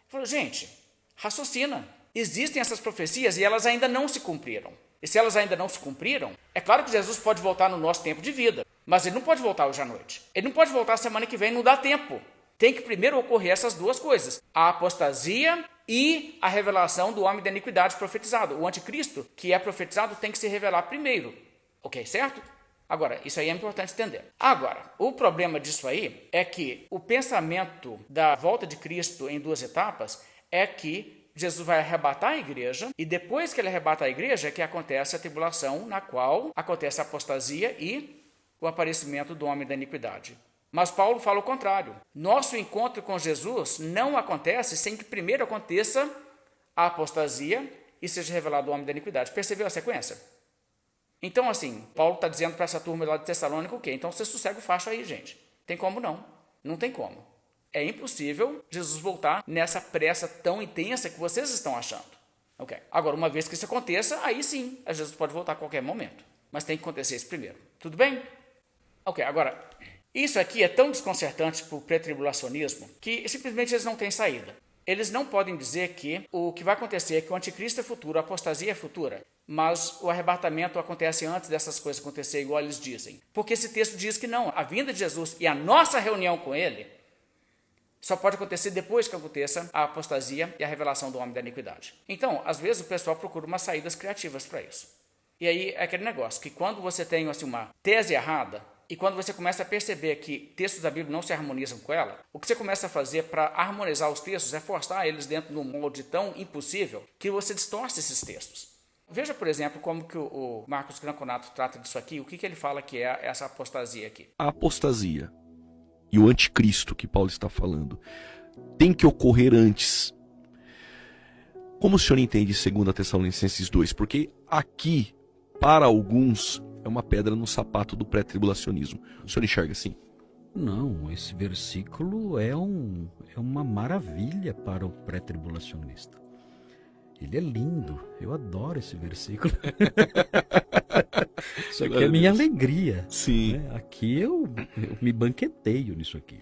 falou, gente, raciocina. Existem essas profecias e elas ainda não se cumpriram. E se elas ainda não se cumpriram, é claro que Jesus pode voltar no nosso tempo de vida, mas ele não pode voltar hoje à noite. Ele não pode voltar semana que vem, não dá tempo. Tem que primeiro ocorrer essas duas coisas, a apostasia e a revelação do homem da iniquidade profetizado. O anticristo, que é profetizado, tem que se revelar primeiro. Ok, certo? Agora, isso aí é importante entender. Agora, o problema disso aí é que o pensamento da volta de Cristo em duas etapas é que Jesus vai arrebatar a igreja e depois que ele arrebata a igreja é que acontece a tribulação, na qual acontece a apostasia e o aparecimento do homem da iniquidade. Mas Paulo fala o contrário. Nosso encontro com Jesus não acontece sem que primeiro aconteça a apostasia e seja revelado o homem da iniquidade. Percebeu a sequência? Então, assim, Paulo está dizendo para essa turma lá de Tessalônica o quê? Então você sossega o facho aí, gente. Tem como não? Não tem como. É impossível Jesus voltar nessa pressa tão intensa que vocês estão achando. Ok. Agora, uma vez que isso aconteça, aí sim, Jesus pode voltar a qualquer momento. Mas tem que acontecer isso primeiro. Tudo bem? Ok, agora, isso aqui é tão desconcertante para o pré-tribulacionismo que simplesmente eles não têm saída. Eles não podem dizer que o que vai acontecer é que o anticristo é futuro, a apostasia é futura, mas o arrebatamento acontece antes dessas coisas acontecerem, igual eles dizem. Porque esse texto diz que não, a vinda de Jesus e a nossa reunião com ele só pode acontecer depois que aconteça a apostasia e a revelação do homem da iniquidade. Então, às vezes o pessoal procura umas saídas criativas para isso. E aí é aquele negócio, que quando você tem assim, uma tese errada, e quando você começa a perceber que textos da Bíblia não se harmonizam com ela, o que você começa a fazer para harmonizar os textos é forçar eles dentro de um molde tão impossível que você distorce esses textos. Veja, por exemplo, como que o Marcos Granconato trata disso aqui, o que ele fala que é essa apostasia aqui. A apostasia e o anticristo que Paulo está falando tem que ocorrer antes. Como o senhor entende 2 Tessalonicenses 2? Porque aqui, para alguns, é uma pedra no sapato do pré-tribulacionismo. O senhor enxerga assim? Não, esse versículo é uma maravilha para o pré-tribulacionista. Ele é lindo, eu adoro esse versículo. Isso aqui é minha alegria. Sim. Né? Aqui eu me banqueteio nisso aqui.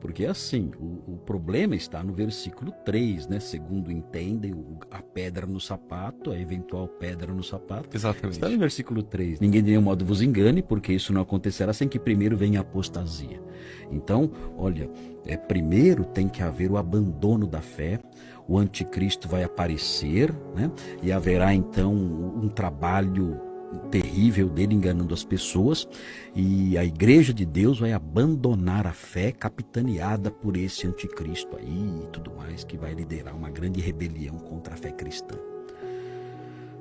Porque assim, o problema está no versículo 3, né? Segundo entendem, a pedra no sapato, a eventual pedra no sapato. Exatamente. Está no versículo 3. Ninguém de nenhum modo vos engane, porque isso não acontecerá sem que primeiro venha a apostasia. Então, olha, primeiro tem que haver o abandono da fé, o anticristo vai aparecer, né? E haverá então um trabalho terrível dele enganando as pessoas, e a igreja de Deus vai abandonar a fé capitaneada por esse anticristo aí e tudo mais, que vai liderar uma grande rebelião contra a fé cristã.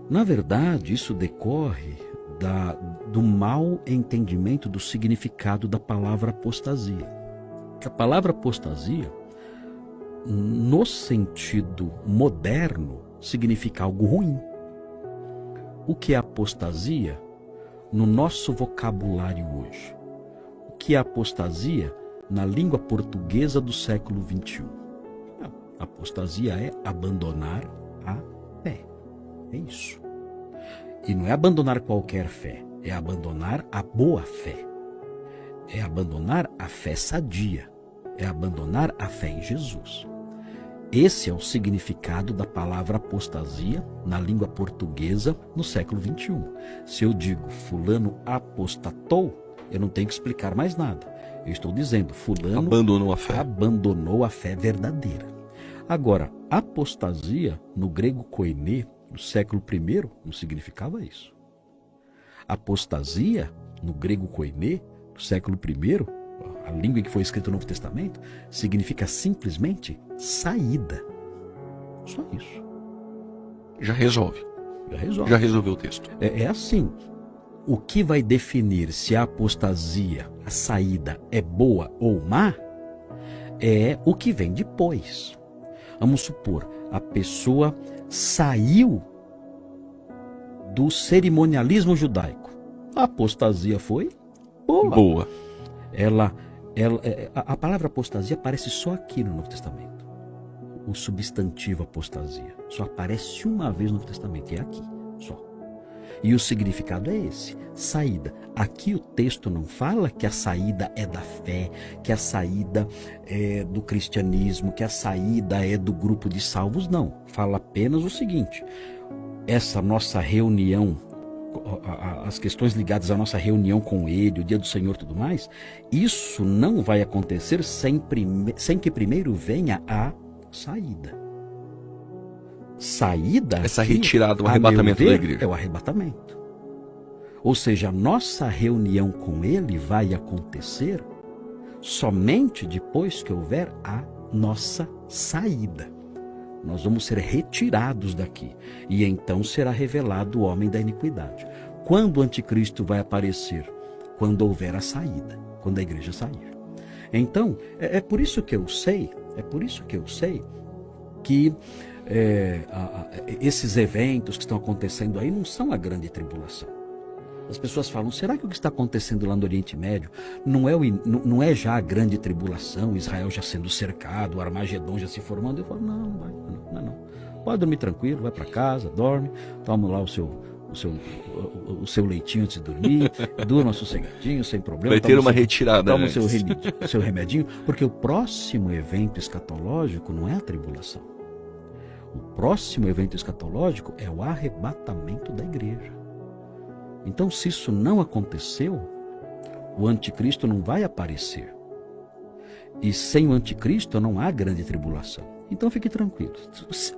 Na verdade, isso decorre do mau entendimento do significado da palavra apostasia. A palavra apostasia, no sentido moderno, significa algo ruim. O que é apostasia no nosso vocabulário hoje? O que é apostasia na língua portuguesa do século XXI? Apostasia é abandonar a fé. É isso. E não é abandonar qualquer fé, é abandonar a boa fé. É abandonar a fé sadia. É abandonar a fé em Jesus. Esse é o significado da palavra apostasia na língua portuguesa no século XXI. Se eu digo fulano apostatou, eu não tenho que explicar mais nada. Eu estou dizendo fulano abandonou a fé verdadeira. Agora, apostasia no grego koiné, no século I, não significava isso. Apostasia no grego koiné, no século I, a língua em que foi escrito o Novo Testamento, significa simplesmente saída. Só isso. Já resolve. Já resolveu o texto. É assim. O que vai definir se a apostasia, a saída, é boa ou má, é o que vem depois. Vamos supor, a pessoa saiu do cerimonialismo judaico. A apostasia foi boa. A palavra apostasia aparece só aqui no Novo Testamento. O substantivo apostasia só aparece uma vez no Novo Testamento, e é aqui, só. E o significado é esse, saída. Aqui o texto não fala que a saída é da fé, que a saída é do cristianismo, que a saída é do grupo de salvos, não. Fala apenas o seguinte, essa nossa reunião, as questões ligadas à nossa reunião com Ele, o dia do Senhor e tudo mais, isso não vai acontecer sem que primeiro venha a saída. Saída, essa aqui, retirada, o arrebatamento da igreja. É o arrebatamento. Ou seja, a nossa reunião com Ele vai acontecer somente depois que houver a nossa saída. Nós vamos ser retirados daqui. E então será revelado o homem da iniquidade. Quando o anticristo vai aparecer? Quando houver a saída, quando a igreja sair. Então, é por isso que eu sei que esses eventos que estão acontecendo aí não são a grande tribulação. As pessoas falam, será que o que está acontecendo lá no Oriente Médio não é já a grande tribulação, Israel já sendo cercado, o Armagedon já se formando? Eu falo, não. Pode dormir tranquilo, vai para casa, dorme, toma lá o seu leitinho antes de dormir, durma sossegadinho, sem problema. Vai ter uma retirada. Toma o seu remedinho, porque o próximo evento escatológico não é a tribulação. O próximo evento escatológico é o arrebatamento da igreja. Então, se isso não aconteceu, o anticristo não vai aparecer. E sem o anticristo não há grande tribulação. Então, fique tranquilo.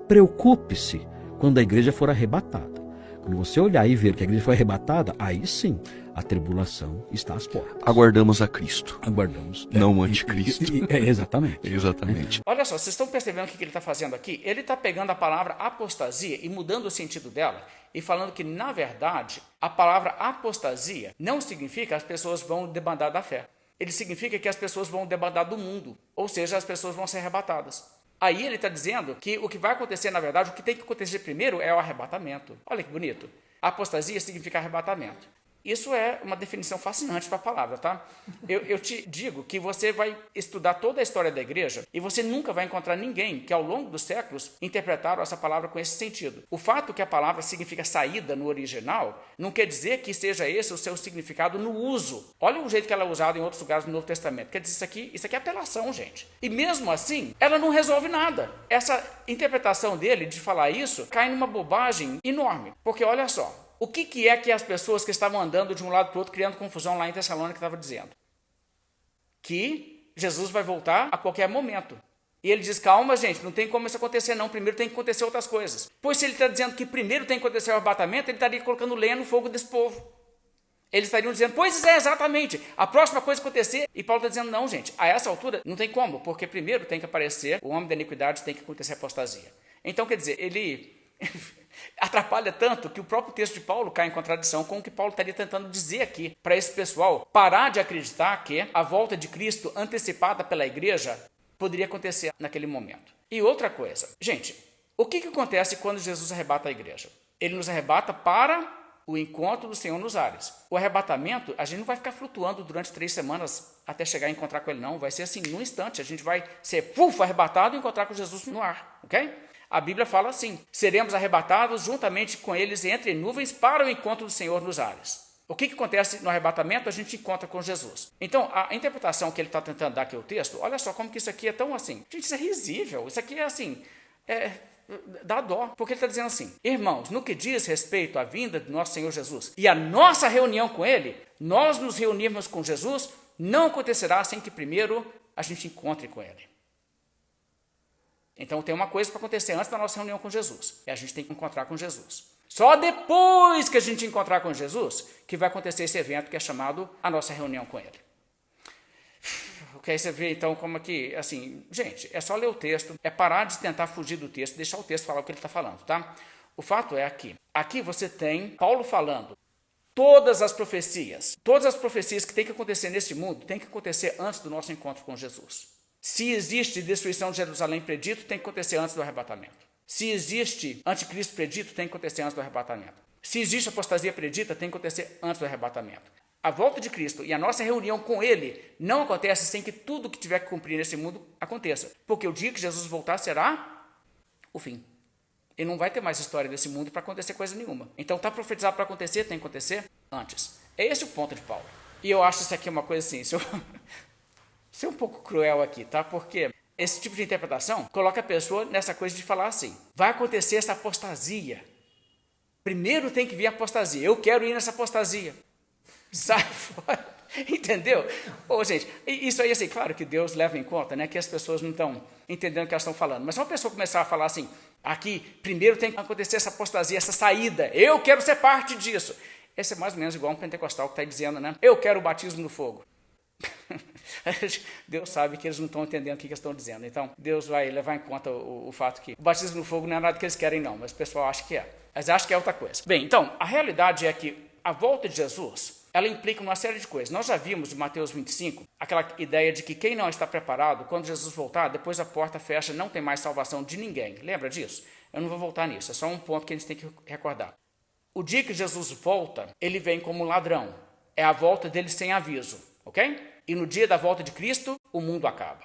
Preocupe-se quando a igreja for arrebatada. Quando você olhar e ver que a igreja foi arrebatada, aí sim, a tribulação está às portas. Aguardamos a Cristo. Aguardamos. Não o anticristo. Exatamente. Exatamente. Olha só, vocês estão percebendo o que ele está fazendo aqui? Ele está pegando a palavra apostasia e mudando o sentido dela e falando que, na verdade, a palavra apostasia não significa que as pessoas vão debandar da fé. Ele significa que as pessoas vão debandar do mundo, ou seja, as pessoas vão ser arrebatadas. Aí ele está dizendo que o que vai acontecer, na verdade, o que tem que acontecer primeiro é o arrebatamento. Olha que bonito. Apostasia significa arrebatamento. Isso é uma definição fascinante para a palavra, tá? Eu te digo que você vai estudar toda a história da igreja e você nunca vai encontrar ninguém que, ao longo dos séculos, interpretaram essa palavra com esse sentido. O fato que a palavra significa saída no original não quer dizer que seja esse o seu significado no uso. Olha o jeito que ela é usada em outros lugares do Novo Testamento. Quer dizer, isso aqui é apelação, gente. E mesmo assim, ela não resolve nada. Essa interpretação dele de falar isso cai numa bobagem enorme. Porque olha só. O que é que as pessoas que estavam andando de um lado para o outro, criando confusão lá em Tessalônica, estavam dizendo? Que Jesus vai voltar a qualquer momento. E ele diz, calma gente, não tem como isso acontecer não, primeiro tem que acontecer outras coisas. Pois se ele está dizendo que primeiro tem que acontecer o arrebatamento, ele estaria colocando lenha no fogo desse povo. Eles estariam dizendo, pois é, exatamente, a próxima coisa acontecer. E Paulo está dizendo, não gente, a essa altura não tem como, porque primeiro tem que aparecer o homem da iniquidade, tem que acontecer a apostasia. Então quer dizer, ele... atrapalha tanto que o próprio texto de Paulo cai em contradição com o que Paulo estaria tentando dizer aqui para esse pessoal parar de acreditar que a volta de Cristo antecipada pela igreja poderia acontecer naquele momento. E outra coisa, gente, o que acontece quando Jesus arrebata a igreja? Ele nos arrebata para o encontro do Senhor nos ares. O arrebatamento, a gente não vai ficar flutuando durante 3 semanas até chegar a encontrar com ele, não. Vai ser assim, num instante, a gente vai ser arrebatado e encontrar com Jesus no ar, ok? A Bíblia fala assim, seremos arrebatados juntamente com eles entre nuvens para o encontro do Senhor nos ares. O que acontece no arrebatamento? A gente encontra com Jesus. Então, a interpretação que ele está tentando dar aqui ao texto, olha só como que isso aqui é tão assim. Gente, isso é risível, isso aqui é assim, dá dó. Porque ele está dizendo assim, irmãos, no que diz respeito à vinda do nosso Senhor Jesus e a nossa reunião com ele, nós nos reunirmos com Jesus, não acontecerá sem que primeiro a gente encontre com ele. Então tem uma coisa para acontecer antes da nossa reunião com Jesus. E a gente tem que encontrar com Jesus. Só depois que a gente encontrar com Jesus que vai acontecer esse evento que é chamado a nossa reunião com ele. Ok, aí você vê então como aqui, assim, gente, é só ler o texto, é parar de tentar fugir do texto, deixar o texto falar o que ele está falando, tá? O fato é aqui. Aqui você tem Paulo falando todas as profecias que tem que acontecer nesse mundo, tem que acontecer antes do nosso encontro com Jesus. Se existe destruição de Jerusalém predito, tem que acontecer antes do arrebatamento. Se existe anticristo predito, tem que acontecer antes do arrebatamento. Se existe apostasia predita, tem que acontecer antes do arrebatamento. A volta de Cristo e a nossa reunião com Ele não acontece sem que tudo que tiver que cumprir nesse mundo aconteça. Porque o dia que Jesus voltar será o fim. E não vai ter mais história desse mundo para acontecer coisa nenhuma. Então está profetizado para acontecer, tem que acontecer antes. É esse o ponto de Paulo. E eu acho isso aqui uma coisa assim, ser um pouco cruel aqui, tá? Porque esse tipo de interpretação coloca a pessoa nessa coisa de falar assim, vai acontecer essa apostasia. Primeiro tem que vir a apostasia. Eu quero ir nessa apostasia. Sai fora. Entendeu? Ô, gente, isso aí, assim, claro que Deus leva em conta, né, que as pessoas não estão entendendo o que elas estão falando. Mas se uma pessoa começar a falar assim, aqui, primeiro tem que acontecer essa apostasia, essa saída, eu quero ser parte disso. Esse é mais ou menos igual um pentecostal que está dizendo, né, eu quero o batismo no fogo. Deus sabe que eles não estão entendendo o que eles estão dizendo. Então, Deus vai levar em conta o fato que o batismo no fogo não é nada que eles querem, não, mas o pessoal acha que é. Mas acha que é outra coisa. Bem, então, a realidade é que a volta de Jesus, ela implica uma série de coisas. Nós já vimos em Mateus 25, aquela ideia de que quem não está preparado, quando Jesus voltar, depois a porta fecha, não tem mais salvação de ninguém. Lembra disso? Eu não vou voltar nisso, é só um ponto que a gente tem que recordar. O dia que Jesus volta, ele vem como ladrão. É a volta dele sem aviso, ok? E no dia da volta de Cristo, o mundo acaba.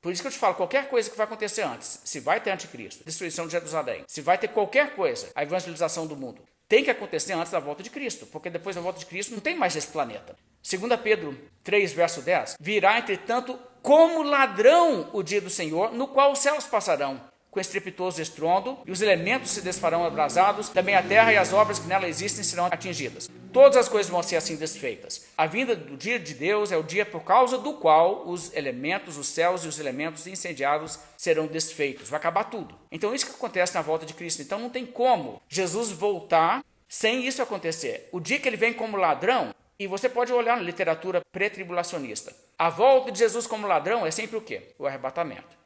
Por isso que eu te falo, qualquer coisa que vai acontecer antes, se vai ter anticristo, destruição de Jerusalém, se vai ter qualquer coisa, a evangelização do mundo, tem que acontecer antes da volta de Cristo, porque depois da volta de Cristo não tem mais esse planeta. 2 Pedro 3, verso 10, virá, entretanto, como ladrão o dia do Senhor, no qual os céus passarão, com estrepitoso estrondo, e os elementos se desfarão abrasados, também a terra e as obras que nela existem serão atingidas. Todas as coisas vão ser assim desfeitas. A vinda do dia de Deus é o dia por causa do qual os elementos, os céus e os elementos incendiados serão desfeitos. Vai acabar tudo. Então isso que acontece na volta de Cristo. Então não tem como Jesus voltar sem isso acontecer. O dia que ele vem como ladrão, e você pode olhar na literatura pré-tribulacionista, a volta de Jesus como ladrão é sempre o quê? O arrebatamento.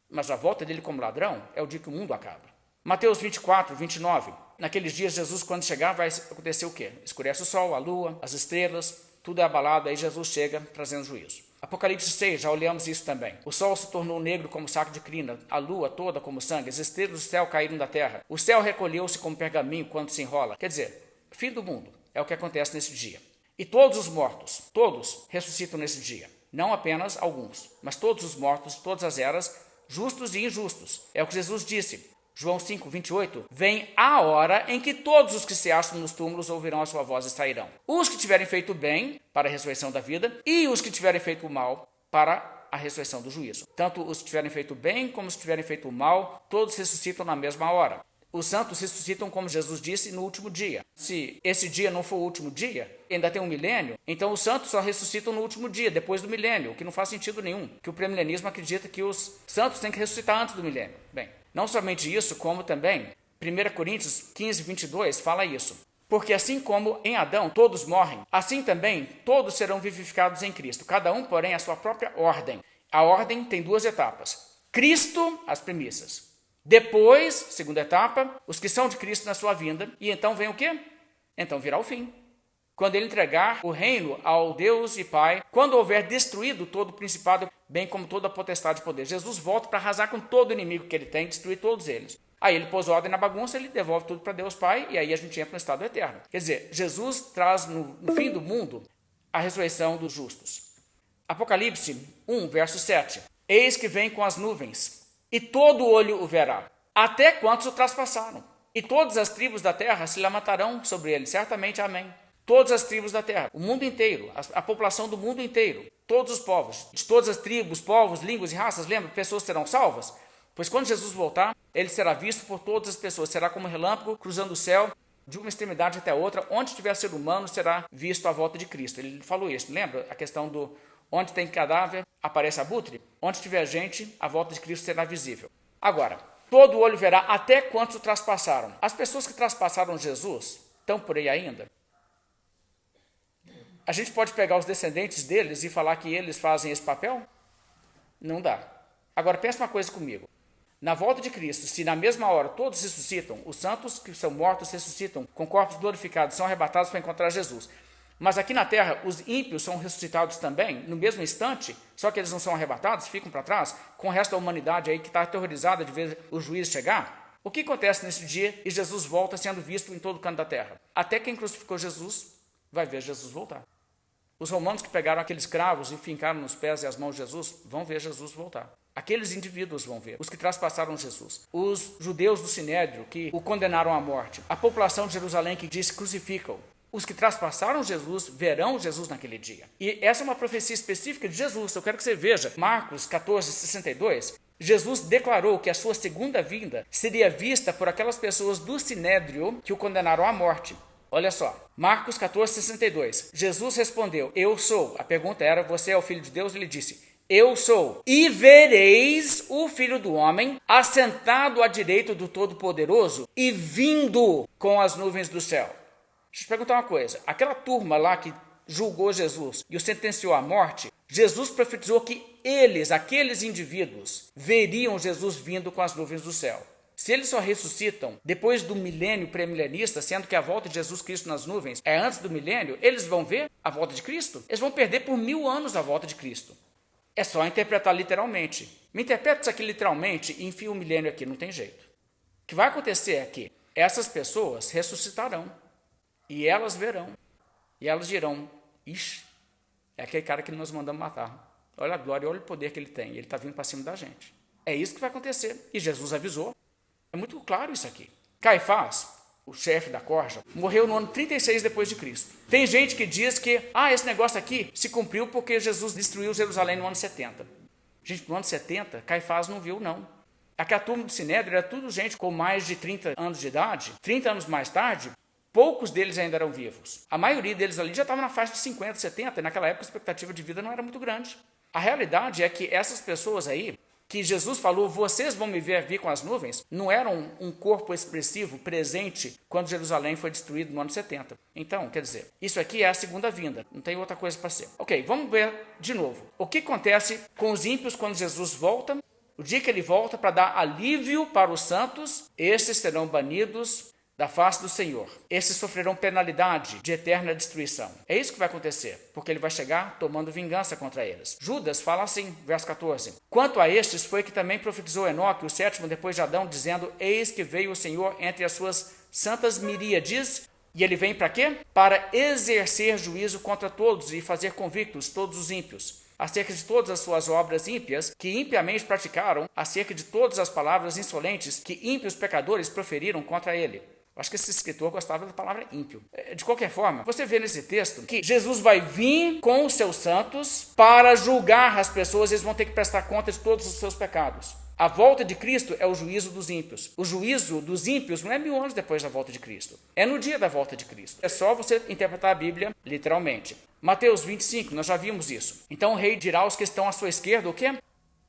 Mas a volta dele como ladrão é o dia que o mundo acaba. Mateus 24, 29. Naqueles dias, Jesus, quando chegar, vai acontecer o quê? Escurece o sol, a lua, as estrelas, tudo é abalado, aí Jesus chega trazendo juízo. Apocalipse 6, já olhamos isso também. O sol se tornou negro como saco de crina, a lua toda como sangue, as estrelas do céu caíram da terra. O céu recolheu-se como pergaminho quando se enrola. Quer dizer, fim do mundo é o que acontece nesse dia. E todos os mortos, todos ressuscitam nesse dia. Não apenas alguns, mas todos os mortos, todas as eras, justos e injustos. É o que Jesus disse. João 5, 28. Vem a hora em que todos os que se acham nos túmulos ouvirão a sua voz e sairão. Os que tiverem feito bem para a ressurreição da vida e os que tiverem feito o mal para a ressurreição do juízo. Tanto os que tiverem feito bem como os que tiverem feito o mal, todos ressuscitam na mesma hora. Os santos ressuscitam, como Jesus disse, no último dia. Se esse dia não for o último dia, ainda tem um milênio, então os santos só ressuscitam no último dia, depois do milênio, o que não faz sentido nenhum, que o pré-milenismo acredita que os santos têm que ressuscitar antes do milênio. Bem, não somente isso, como também 1 Coríntios 15, 22 fala isso. Porque assim como em Adão todos morrem, assim também todos serão vivificados em Cristo, cada um, porém, a sua própria ordem. A ordem tem duas etapas. Cristo, as premissas. Depois, segunda etapa, os que são de Cristo na sua vinda. E então vem o quê? Então virá o fim. Quando ele entregar o reino ao Deus e Pai, quando houver destruído todo o principado, bem como toda a potestade de poder. Jesus volta para arrasar com todo o inimigo que ele tem, destruir todos eles. Aí ele pôs ordem na bagunça, ele devolve tudo para Deus Pai, e aí a gente entra no estado eterno. Quer dizer, Jesus traz no fim do mundo a ressurreição dos justos. Apocalipse 1, verso 7. Eis que vem com as nuvens, e todo olho o verá, até quantos o traspassaram. E todas as tribos da terra se lamentarão sobre ele, certamente, amém. Todas as tribos da terra, o mundo inteiro, a população do mundo inteiro, todos os povos, de todas as tribos, povos, línguas e raças, lembra? Pessoas serão salvas? Pois quando Jesus voltar, ele será visto por todas as pessoas, será como um relâmpago cruzando o céu, de uma extremidade até a outra, onde tiver ser humano será visto a volta de Cristo. Ele falou isso, lembra? A questão do onde tem cadáver, aparece abutre, onde tiver gente, a volta de Cristo será visível. Agora, todo olho verá até quantos o traspassaram. As pessoas que traspassaram Jesus estão por aí ainda? A gente pode pegar os descendentes deles e falar que eles fazem esse papel? Não dá. Agora, pensa uma coisa comigo. Na volta de Cristo, se na mesma hora todos ressuscitam, os santos que são mortos ressuscitam com corpos glorificados, são arrebatados para encontrar Jesus. Mas aqui na terra, os ímpios são ressuscitados também, no mesmo instante, só que eles não são arrebatados, ficam para trás, com o resto da humanidade aí que está aterrorizada de ver o juiz chegar. O que acontece nesse dia e Jesus volta sendo visto em todo canto da terra? Até quem crucificou Jesus vai ver Jesus voltar. Os romanos que pegaram aqueles cravos e fincaram nos pés e as mãos de Jesus vão ver Jesus voltar. Aqueles indivíduos vão ver, os que traspassaram Jesus, os judeus do Sinédrio que o condenaram à morte, a população de Jerusalém que disse crucificam. Os que traspassaram Jesus verão Jesus naquele dia. E essa é uma profecia específica de Jesus. Eu quero que você veja Marcos 14:62. Jesus declarou que a sua segunda vinda seria vista por aquelas pessoas do Sinédrio que o condenaram à morte. Olha só, Marcos 14:62. Jesus respondeu, eu sou. A pergunta era, você é o Filho de Deus? Ele disse, eu sou. E vereis o Filho do Homem assentado à direita do Todo-Poderoso e vindo com as nuvens do céu. Deixa eu te perguntar uma coisa. Aquela turma lá que julgou Jesus e o sentenciou à morte, Jesus profetizou que eles, aqueles indivíduos, veriam Jesus vindo com as nuvens do céu. Se eles só ressuscitam depois do milênio pré-milenista, sendo que a volta de Jesus Cristo nas nuvens é antes do milênio, eles vão ver a volta de Cristo? Eles vão perder por 1000 anos a volta de Cristo. É só interpretar literalmente. Me interpreta isso aqui literalmente e enfia o milênio aqui, não tem jeito. O que vai acontecer é que essas pessoas ressuscitarão e elas verão. E elas dirão, ixi, é aquele cara que nós mandamos matar. Olha a glória, olha o poder que ele tem. Ele está vindo para cima da gente. É isso que vai acontecer. E Jesus avisou. É muito claro isso aqui. Caifás, o chefe da corja, morreu no ano 36 depois de Cristo. Tem gente que diz que, esse negócio aqui se cumpriu porque Jesus destruiu Jerusalém no ano 70. Gente, no ano 70, Caifás não viu, não. Aquela turma do Sinédrio era tudo gente com mais de 30 anos de idade. 30 anos mais tarde, poucos deles ainda eram vivos. A maioria deles ali já estava na faixa de 50, 70, e naquela época a expectativa de vida não era muito grande. A realidade é que essas pessoas aí, que Jesus falou, vocês vão me ver vir com as nuvens, não eram um corpo expressivo presente quando Jerusalém foi destruído no ano 70. Então, quer dizer, isso aqui é a segunda vinda, não tem outra coisa para ser. Ok, vamos ver de novo. O que acontece com os ímpios quando Jesus volta? O dia que ele volta para dar alívio para os santos, esses serão banidos da face do Senhor. Esses sofrerão penalidade de eterna destruição. É isso que vai acontecer, porque ele vai chegar tomando vingança contra eles. Judas fala assim, verso 14. Quanto a estes foi que também profetizou Enoque, o sétimo depois de Adão, dizendo, eis que veio o Senhor entre as suas santas miríades. E ele vem para quê? Para exercer juízo contra todos e fazer convictos todos os ímpios, acerca de todas as suas obras ímpias que impiamente praticaram, acerca de todas as palavras insolentes que ímpios pecadores proferiram contra ele. Acho que esse escritor gostava da palavra ímpio. De qualquer forma, você vê nesse texto que Jesus vai vir com os seus santos para julgar as pessoas, eles vão ter que prestar conta de todos os seus pecados. A volta de Cristo é o juízo dos ímpios. O juízo dos ímpios não é 1000 anos depois da volta de Cristo. É no dia da volta de Cristo. É só você interpretar a Bíblia literalmente. Mateus 25, nós já vimos isso. Então o rei dirá aos que estão à sua esquerda o quê?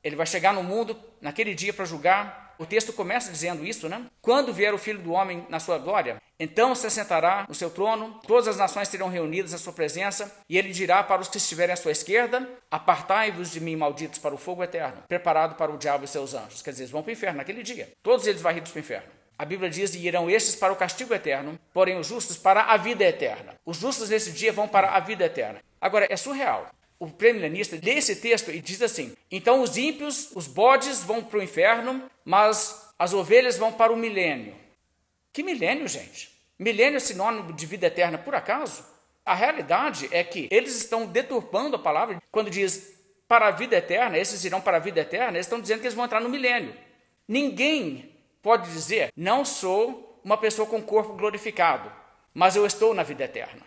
Ele vai chegar no mundo naquele dia para julgar. O texto começa dizendo isso, né? Quando vier o Filho do Homem na sua glória, então se assentará no seu trono, todas as nações serão reunidas na sua presença, e ele dirá para os que estiverem à sua esquerda, apartai-vos de mim, malditos, para o fogo eterno, preparado para o diabo e seus anjos. Quer dizer, eles vão para o inferno naquele dia. Todos eles varridos para o inferno. A Bíblia diz, e irão estes para o castigo eterno, porém os justos para a vida eterna. Os justos nesse dia vão para a vida eterna. Agora, é surreal. O pré-milenista lê esse texto e diz assim, então os ímpios, os bodes vão para o inferno, mas as ovelhas vão para o milênio. Que milênio, gente? Milênio é sinônimo de vida eterna, por acaso? A realidade é que eles estão deturpando a palavra. Quando diz para a vida eterna, esses irão para a vida eterna, eles estão dizendo que eles vão entrar no milênio. Ninguém pode dizer, não sou uma pessoa com corpo glorificado, mas eu estou na vida eterna.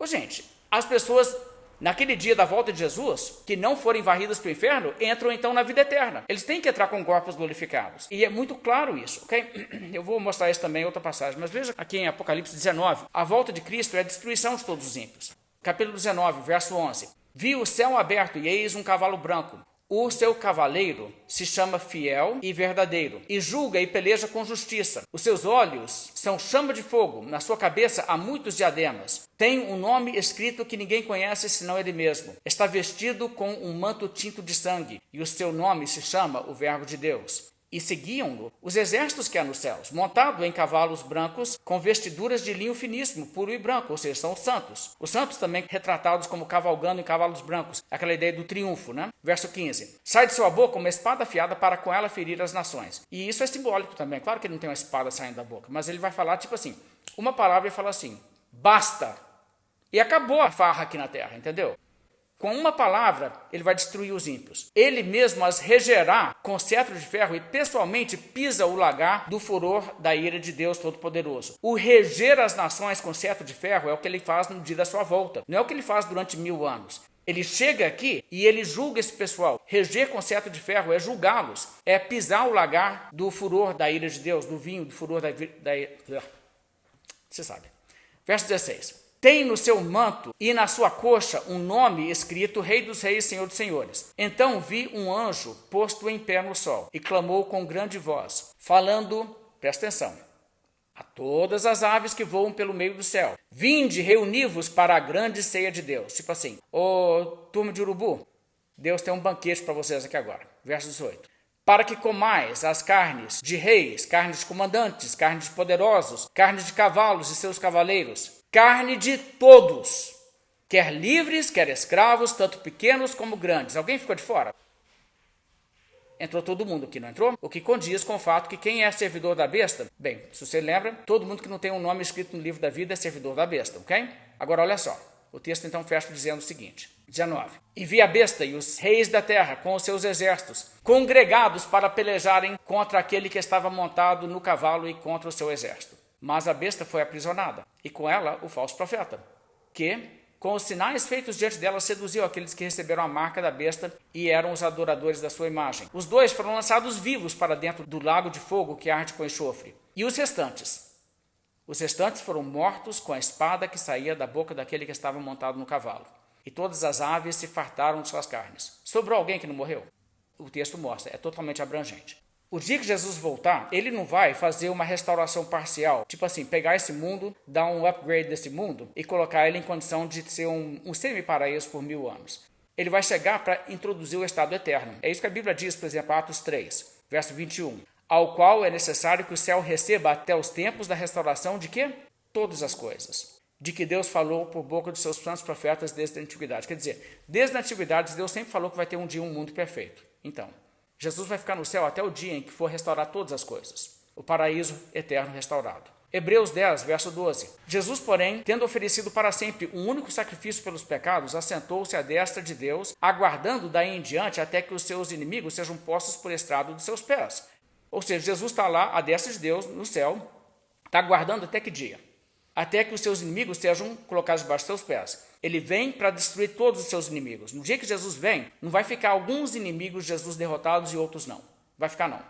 Gente, as pessoas naquele dia da volta de Jesus, que não forem varridas para o inferno, entram então na vida eterna. Eles têm que entrar com corpos glorificados. E é muito claro isso, ok? Eu vou mostrar isso também em outra passagem, mas veja aqui em Apocalipse 19, a volta de Cristo é a destruição de todos os ímpios. Capítulo 19, verso 11. Vi o céu aberto e eis um cavalo branco. O seu cavaleiro se chama Fiel e Verdadeiro, e julga e peleja com justiça. Os seus olhos são chama de fogo, na sua cabeça há muitos diademas. Tem um nome escrito que ninguém conhece senão ele mesmo. Está vestido com um manto tinto de sangue, e o seu nome se chama o Verbo de Deus. E seguiam-no os exércitos que há nos céus, montado em cavalos brancos, com vestiduras de linho finíssimo, puro e branco, ou seja, são os santos. Os santos também retratados como cavalgando em cavalos brancos, aquela ideia do triunfo, né? Verso 15. Sai de sua boca uma espada afiada para com ela ferir as nações. E isso é simbólico também. Claro que ele não tem uma espada saindo da boca, mas ele vai falar tipo assim, uma palavra e fala assim, basta. E acabou a farra aqui na terra, entendeu? Com uma palavra, ele vai destruir os ímpios. Ele mesmo as regerá com cetro de ferro e pessoalmente pisa o lagar do furor da ira de Deus Todo-Poderoso. O reger as nações com cetro de ferro é o que ele faz no dia da sua volta. Não é o que ele faz durante 1000 anos. Ele chega aqui e ele julga esse pessoal. Reger com cetro de ferro é julgá-los. É pisar o lagar do furor da ira de Deus, do vinho, do furor da ira. Você sabe. Verso 16. Tem no seu manto e na sua coxa um nome escrito Rei dos Reis, Senhor dos Senhores. Então vi um anjo posto em pé no sol e clamou com grande voz, falando, presta atenção, a todas as aves que voam pelo meio do céu. Vinde, reuni-vos para a grande ceia de Deus. Tipo assim, ô turma de urubu, Deus tem um banquete para vocês aqui agora. Verso 18. Para que comais as carnes de reis, carnes de comandantes, carnes de poderosos, carnes de cavalos e seus cavaleiros, carne de todos, quer livres, quer escravos, tanto pequenos como grandes. Alguém ficou de fora? Entrou todo mundo aqui, não entrou? O que condiz com o fato que quem é servidor da besta, bem, se você lembra, todo mundo que não tem um nome escrito no livro da vida é servidor da besta, ok? Agora olha só, o texto então fecha dizendo o seguinte, 19. E vi a besta e os reis da terra com os seus exércitos, congregados para pelejarem contra aquele que estava montado no cavalo e contra o seu exército. Mas a besta foi aprisionada, e com ela o falso profeta, que, com os sinais feitos diante dela, seduziu aqueles que receberam a marca da besta e eram os adoradores da sua imagem. Os dois foram lançados vivos para dentro do lago de fogo que arde com enxofre. E os restantes? Os restantes foram mortos com a espada que saía da boca daquele que estava montado no cavalo. E todas as aves se fartaram de suas carnes. Sobrou alguém que não morreu? O texto mostra, é totalmente abrangente. O dia que Jesus voltar, ele não vai fazer uma restauração parcial, tipo assim, pegar esse mundo, dar um upgrade desse mundo e colocar ele em condição de ser um semi-paraíso por 1000 anos. Ele vai chegar para introduzir o estado eterno. É isso que a Bíblia diz, por exemplo, Atos 3, verso 21. Ao qual é necessário que o céu receba até os tempos da restauração de quê? Todas as coisas. De que Deus falou por boca dos seus santos profetas desde a antiguidade. Quer dizer, desde a antiguidade, Deus sempre falou que vai ter um dia um mundo perfeito. Então, Jesus vai ficar no céu até o dia em que for restaurar todas as coisas. O paraíso eterno restaurado. Hebreus 10, verso 12. Jesus, porém, tendo oferecido para sempre um único sacrifício pelos pecados, assentou-se à destra de Deus, aguardando daí em diante até que os seus inimigos sejam postos por estrado dos seus pés. Ou seja, Jesus está lá à destra de Deus, no céu, está aguardando até que dia? Até que os seus inimigos sejam colocados debaixo dos seus pés. Ele vem para destruir todos os seus inimigos. No dia que Jesus vem, não vai ficar alguns inimigos de Jesus derrotados e outros não. Vai ficar não.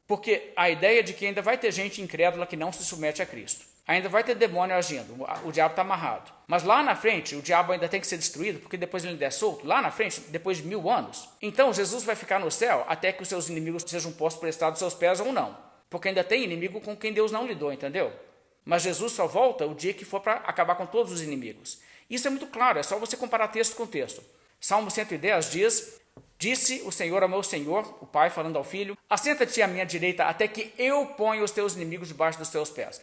Porque a ideia de que ainda vai ter gente incrédula que não se submete a Cristo. Ainda vai ter demônio agindo, o diabo está amarrado. Mas lá na frente, o diabo ainda tem que ser destruído, porque depois ele ainda é solto. Lá na frente, depois de 1000 anos. Então Jesus vai ficar no céu até que os seus inimigos sejam postos por estrado dos seus pés ou não. Porque ainda tem inimigo com quem Deus não lidou, entendeu? Mas Jesus só volta o dia que for para acabar com todos os inimigos. Isso é muito claro, é só você comparar texto com texto. Salmo 110 diz, disse o Senhor ao meu Senhor, o Pai falando ao Filho, assenta-te à minha direita até que eu ponha os teus inimigos debaixo dos teus pés.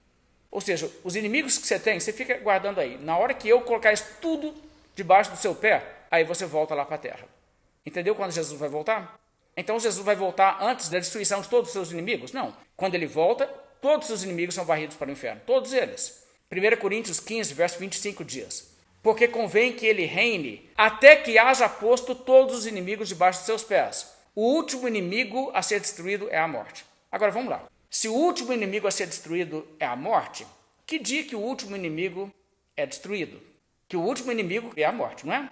Ou seja, os inimigos que você tem, você fica guardando aí. Na hora que eu colocar isso tudo debaixo do seu pé, aí você volta lá para a terra. Entendeu quando Jesus vai voltar? Então Jesus vai voltar antes da destruição de todos os seus inimigos? Não. Quando ele volta, todos os inimigos são varridos para o inferno. Todos eles. 1 Coríntios 15, verso 25 diz, porque convém que ele reine até que haja posto todos os inimigos debaixo de seus pés. O último inimigo a ser destruído é a morte. Agora vamos lá. Se o último inimigo a ser destruído é a morte, que dia que o último inimigo é destruído? Que o último inimigo é a morte, não é?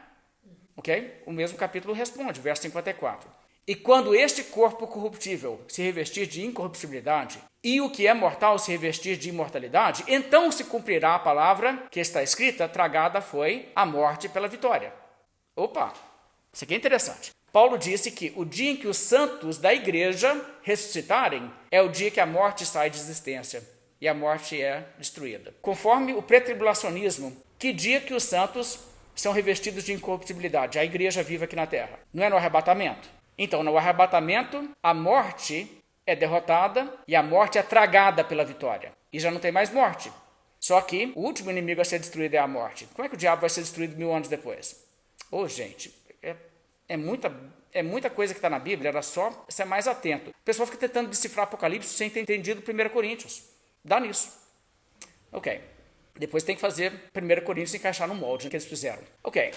Ok? O mesmo capítulo responde, verso 54. E quando este corpo corruptível se revestir de incorruptibilidade, e o que é mortal se revestir de imortalidade, então se cumprirá a palavra que está escrita, tragada foi a morte pela vitória. Opa, isso aqui é interessante. Paulo disse que o dia em que os santos da igreja ressuscitarem é o dia que a morte sai de existência e a morte é destruída. Conforme o pré-tribulacionismo, que dia que os santos são revestidos de incorruptibilidade? A igreja vive aqui na terra. Não é no arrebatamento? Então, no arrebatamento, a morte é derrotada e a morte é tragada pela vitória. E já não tem mais morte. Só que o último inimigo a ser destruído é a morte. Como é que o diabo vai ser destruído 1000 anos depois? Ô, gente, é muita coisa que está na Bíblia, era só ser mais atento. O pessoal fica tentando decifrar Apocalipse sem ter entendido 1 Coríntios. Dá nisso. Ok. Depois tem que fazer 1 Coríntios encaixar no molde que eles fizeram. Ok.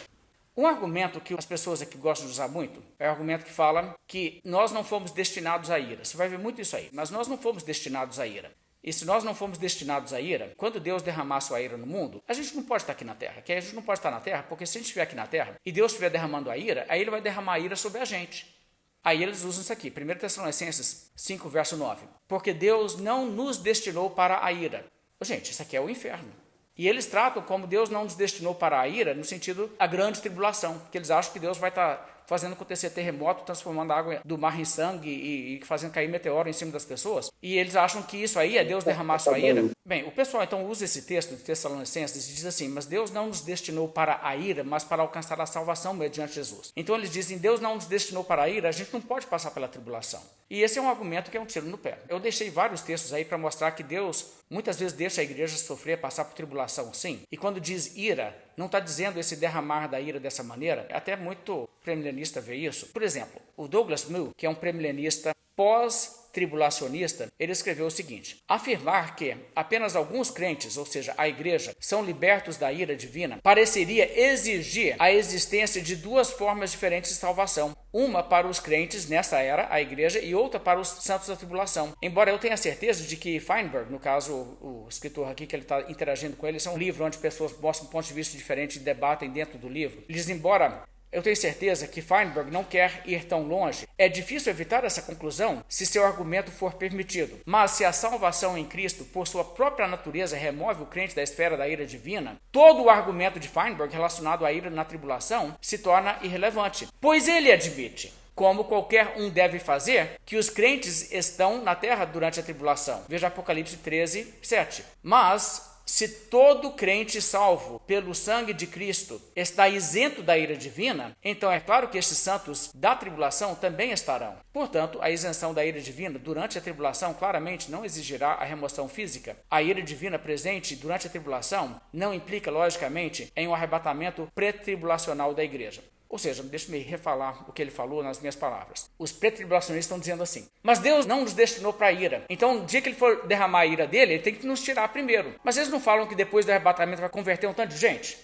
Um argumento que as pessoas aqui gostam de usar muito é o argumento que fala que nós não fomos destinados à ira. Você vai ver muito isso aí. Mas nós não fomos destinados à ira. E se nós não fomos destinados à ira, quando Deus derramar sua ira no mundo, a gente não pode estar aqui na Terra. Que a gente não pode estar na Terra, porque se a gente estiver aqui na Terra e Deus estiver derramando a ira, aí ele vai derramar a ira sobre a gente. Aí eles usam isso aqui, 1 Tessalonicenses 5, verso 9. Porque Deus não nos destinou para a ira. Gente, isso aqui é o inferno. E eles tratam como Deus não nos destinou para a ira, no sentido a grande tribulação, porque eles acham que Deus vai estar fazendo acontecer terremoto, transformando a água do mar em sangue e fazendo cair meteoro em cima das pessoas. E eles acham que isso aí é Deus derramar sua ira. Bem, o pessoal então usa esse texto de Tessalonicenses e diz assim, mas Deus não nos destinou para a ira, mas para alcançar a salvação mediante Jesus. Então eles dizem, Deus não nos destinou para a ira, a gente não pode passar pela tribulação. E esse é um argumento que é um tiro no pé. Eu deixei vários textos aí para mostrar que Deus muitas vezes deixa a igreja sofrer, passar por tribulação, sim. E quando diz ira, não está dizendo esse derramar da ira dessa maneira. É até muito premilenista ver isso. Por exemplo, o Douglas Moo, que é um premilenista pós-tribulacionista, ele escreveu o seguinte: afirmar que apenas alguns crentes, ou seja, a igreja, são libertos da ira divina, pareceria exigir a existência de duas formas diferentes de salvação. Uma para os crentes nessa era, a igreja, e outra para os santos da tribulação. Embora eu tenha certeza de que Feinberg, no caso o escritor aqui que ele está interagindo com ele, isso é um livro onde pessoas mostram pontos de vista diferentes e debatem dentro do livro. Ele diz, embora eu tenho certeza que Feinberg não quer ir tão longe, é difícil evitar essa conclusão se seu argumento for permitido. Mas se a salvação em Cristo, por sua própria natureza, remove o crente da esfera da ira divina, todo o argumento de Feinberg relacionado à ira na tribulação se torna irrelevante. Pois ele admite, como qualquer um deve fazer, que os crentes estão na terra durante a tribulação. Veja Apocalipse 13, 7. Mas se todo crente salvo pelo sangue de Cristo está isento da ira divina, então é claro que estes santos da tribulação também estarão. Portanto, a isenção da ira divina durante a tribulação claramente não exigirá a remoção física. A ira divina presente durante a tribulação não implica, logicamente, em um arrebatamento pré-tribulacional da igreja. Ou seja, deixa-me refalar o que ele falou nas minhas palavras. Os pré-tribulacionistas estão dizendo assim, mas Deus não nos destinou para a ira. Então, no dia que ele for derramar a ira dele, ele tem que nos tirar primeiro. Mas eles não falam que depois do arrebatamento vai converter um tanto de gente?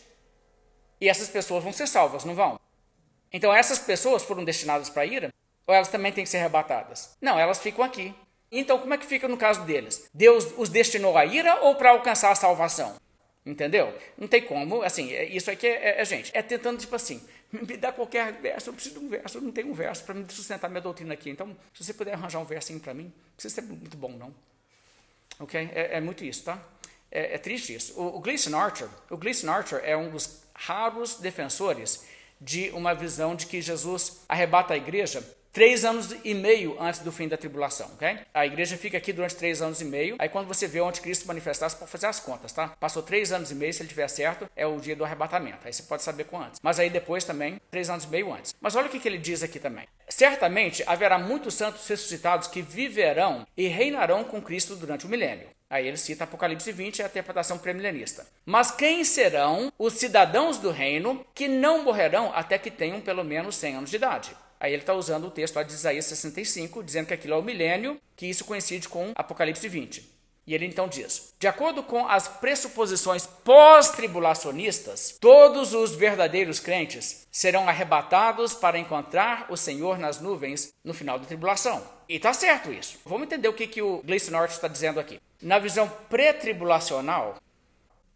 E essas pessoas vão ser salvas, não vão? Então, essas pessoas foram destinadas para a ira? Ou elas também têm que ser arrebatadas? Não, elas ficam aqui. Então, como é que fica no caso deles? Deus os destinou à ira ou para alcançar a salvação? Entendeu? Não tem como, assim, isso aqui gente, é tentando, tipo assim, me dá qualquer verso, eu preciso de um verso, eu não tenho um verso para me sustentar minha doutrina aqui, então, se você puder arranjar um versinho para mim, não precisa ser muito bom, não. Ok? É muito isso, tá? É triste isso. O Gleason Archer é um dos raros defensores de uma visão de que Jesus arrebata a igreja 3 anos e meio antes do fim da tribulação, ok? A igreja fica aqui durante 3 anos e meio, aí quando você vê o anticristo manifestar, você pode fazer as contas, tá? Passou 3 anos e meio, se ele tiver certo, é o dia do arrebatamento, aí você pode saber quanto antes. Mas aí depois também, 3 anos e meio antes. Mas olha o que ele diz aqui também. Certamente haverá muitos santos ressuscitados que viverão e reinarão com Cristo durante o milênio. Aí ele cita Apocalipse 20, a interpretação premilenista. Mas quem serão os cidadãos do reino que não morrerão até que tenham pelo menos 100 anos de idade? Aí ele está usando o texto lá de Isaías 65, dizendo que aquilo é o milênio, que isso coincide com Apocalipse 20. E ele então diz, de acordo com as pressuposições pós-tribulacionistas, todos os verdadeiros crentes serão arrebatados para encontrar o Senhor nas nuvens no final da tribulação. E está certo isso. Vamos entender o que o Gleason Archer está dizendo aqui. Na visão pré-tribulacional,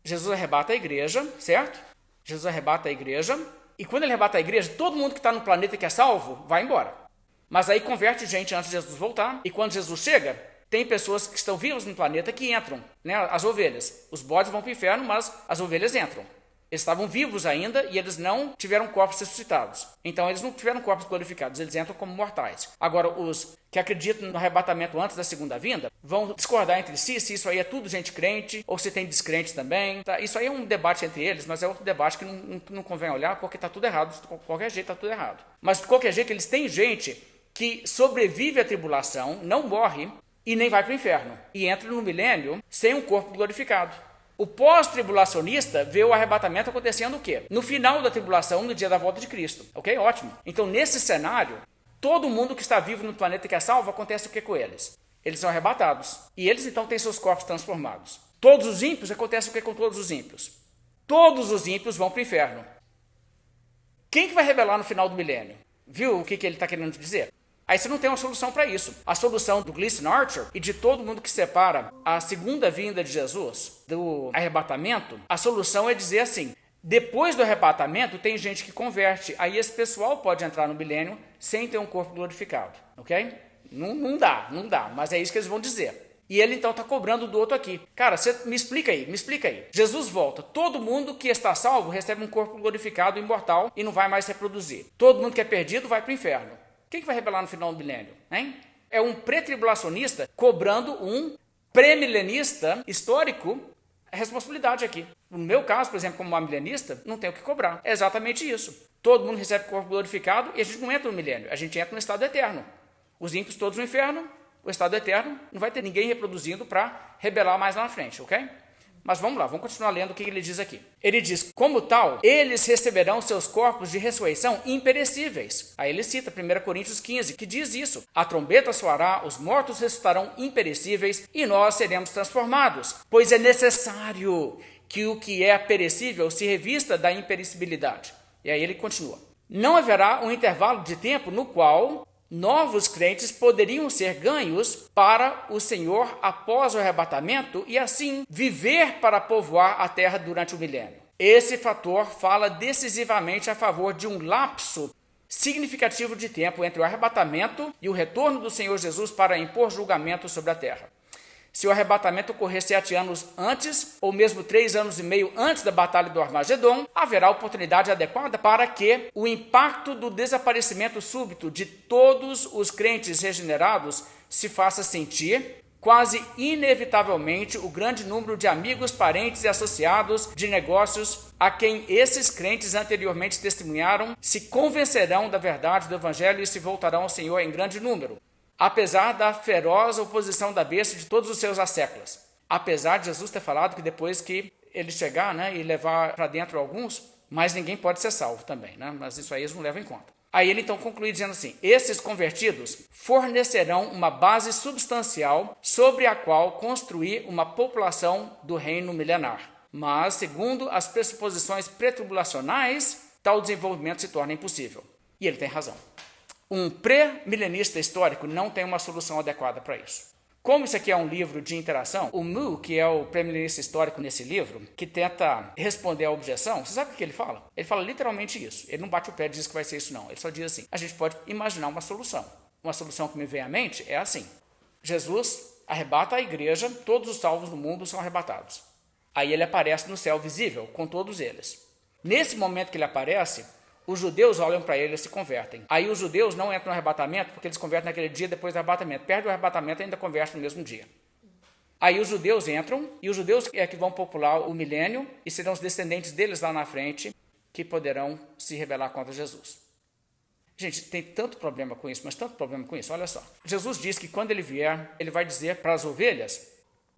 Jesus arrebata a igreja, certo? Jesus arrebata a igreja. E quando ele arrebata a igreja, todo mundo que está no planeta que é salvo, vai embora. Mas aí converte gente antes de Jesus voltar. E quando Jesus chega, tem pessoas que estão vivas no planeta que entram, né? As ovelhas. Os bodes vão para o inferno, mas as ovelhas entram. Eles estavam vivos ainda e eles não tiveram corpos ressuscitados. Então eles não tiveram corpos glorificados, eles entram como mortais. Agora, os que acreditam no arrebatamento antes da segunda vinda, vão discordar entre si se isso aí é tudo gente crente ou se tem descrente também. Tá? Isso aí é um debate entre eles, mas é outro debate que não convém olhar porque está tudo errado. De qualquer jeito está tudo errado. Mas de qualquer jeito eles têm gente que sobrevive à tribulação, não morre e nem vai para o inferno. E entra no milênio sem um corpo glorificado. O pós-tribulacionista vê o arrebatamento acontecendo o quê? No final da tribulação, no dia da volta de Cristo. Ok? Ótimo. Então, nesse cenário, todo mundo que está vivo no planeta que é salvo, acontece o que com eles? Eles são arrebatados. E eles, então, têm seus corpos transformados. Todos os ímpios, acontece o que com todos os ímpios? Todos os ímpios vão para o inferno. Quem que vai rebelar no final do milênio? Viu o que ele está querendo dizer? Aí você não tem uma solução para isso. A solução do Gleason Archer e de todo mundo que separa a segunda vinda de Jesus do arrebatamento, a solução é dizer assim: depois do arrebatamento tem gente que converte, aí esse pessoal pode entrar no milênio sem ter um corpo glorificado, ok? Não dá, mas é isso que eles vão dizer. E ele então está cobrando do outro aqui. Cara, você me explica aí. Jesus volta. Todo mundo que está salvo recebe um corpo glorificado, imortal, e não vai mais reproduzir. Todo mundo que é perdido vai para o inferno. Quem que vai rebelar no final do milênio? Hein? É um pré-tribulacionista cobrando um pré-milenista histórico a responsabilidade aqui. No meu caso, por exemplo, como uma milenista, não tem o que cobrar. É exatamente isso. Todo mundo recebe corpo glorificado e a gente não entra no milênio. A gente entra no estado eterno. Os ímpios todos no inferno. O estado eterno, não vai ter ninguém reproduzindo para rebelar mais lá na frente, ok? Mas vamos lá, vamos continuar lendo o que ele diz aqui. Ele diz, como tal, eles receberão seus corpos de ressurreição imperecíveis. Aí ele cita 1 Coríntios 15, que diz isso. A trombeta soará, os mortos ressuscitarão imperecíveis e nós seremos transformados. Pois é necessário que o que é perecível se revista da imperecibilidade. E aí ele continua. Não haverá um intervalo de tempo no qual novos crentes poderiam ser ganhos para o Senhor após o arrebatamento e assim viver para povoar a terra durante o milênio. Esse fator fala decisivamente a favor de um lapso significativo de tempo entre o arrebatamento e o retorno do Senhor Jesus para impor julgamento sobre a terra. Se o arrebatamento ocorrer 7 anos antes, ou mesmo 3 anos e meio antes da Batalha do Armagedon, haverá oportunidade adequada para que o impacto do desaparecimento súbito de todos os crentes regenerados se faça sentir, quase inevitavelmente, o grande número de amigos, parentes e associados de negócios a quem esses crentes anteriormente testemunharam se convencerão da verdade do Evangelho e se voltarão ao Senhor em grande número. Apesar da feroz oposição da besta de todos os seus asséculos. Apesar de Jesus ter falado que depois que ele chegar, e levar para dentro alguns, mais ninguém pode ser salvo também, mas isso aí eles não levam em conta. Aí ele então conclui dizendo assim, esses convertidos fornecerão uma base substancial sobre a qual construir uma população do reino milenar. Mas, segundo as pressuposições pré-tribulacionais, tal desenvolvimento se torna impossível. E ele tem razão. Um pré-milenista histórico não tem uma solução adequada para isso. Como isso aqui é um livro de interação, o Mu, que é o pré-milenista histórico nesse livro, que tenta responder à objeção, você sabe o que ele fala? Ele fala literalmente isso. Ele não bate o pé e diz que vai ser isso, não. Ele só diz assim, a gente pode imaginar uma solução. Uma solução que me vem à mente é assim. Jesus arrebata a igreja, todos os salvos do mundo são arrebatados. Aí ele aparece no céu visível, com todos eles. Nesse momento que ele aparece, os judeus olham para ele e se convertem. Aí os judeus não entram no arrebatamento, porque eles convertem naquele dia depois do arrebatamento. Perde o arrebatamento e ainda convertem no mesmo dia. Aí os judeus entram, e os judeus é que vão popular o milênio, e serão os descendentes deles lá na frente, que poderão se rebelar contra Jesus. Gente, tem tanto problema com isso, mas tanto problema com isso, olha só. Jesus diz que quando ele vier, ele vai dizer para as ovelhas,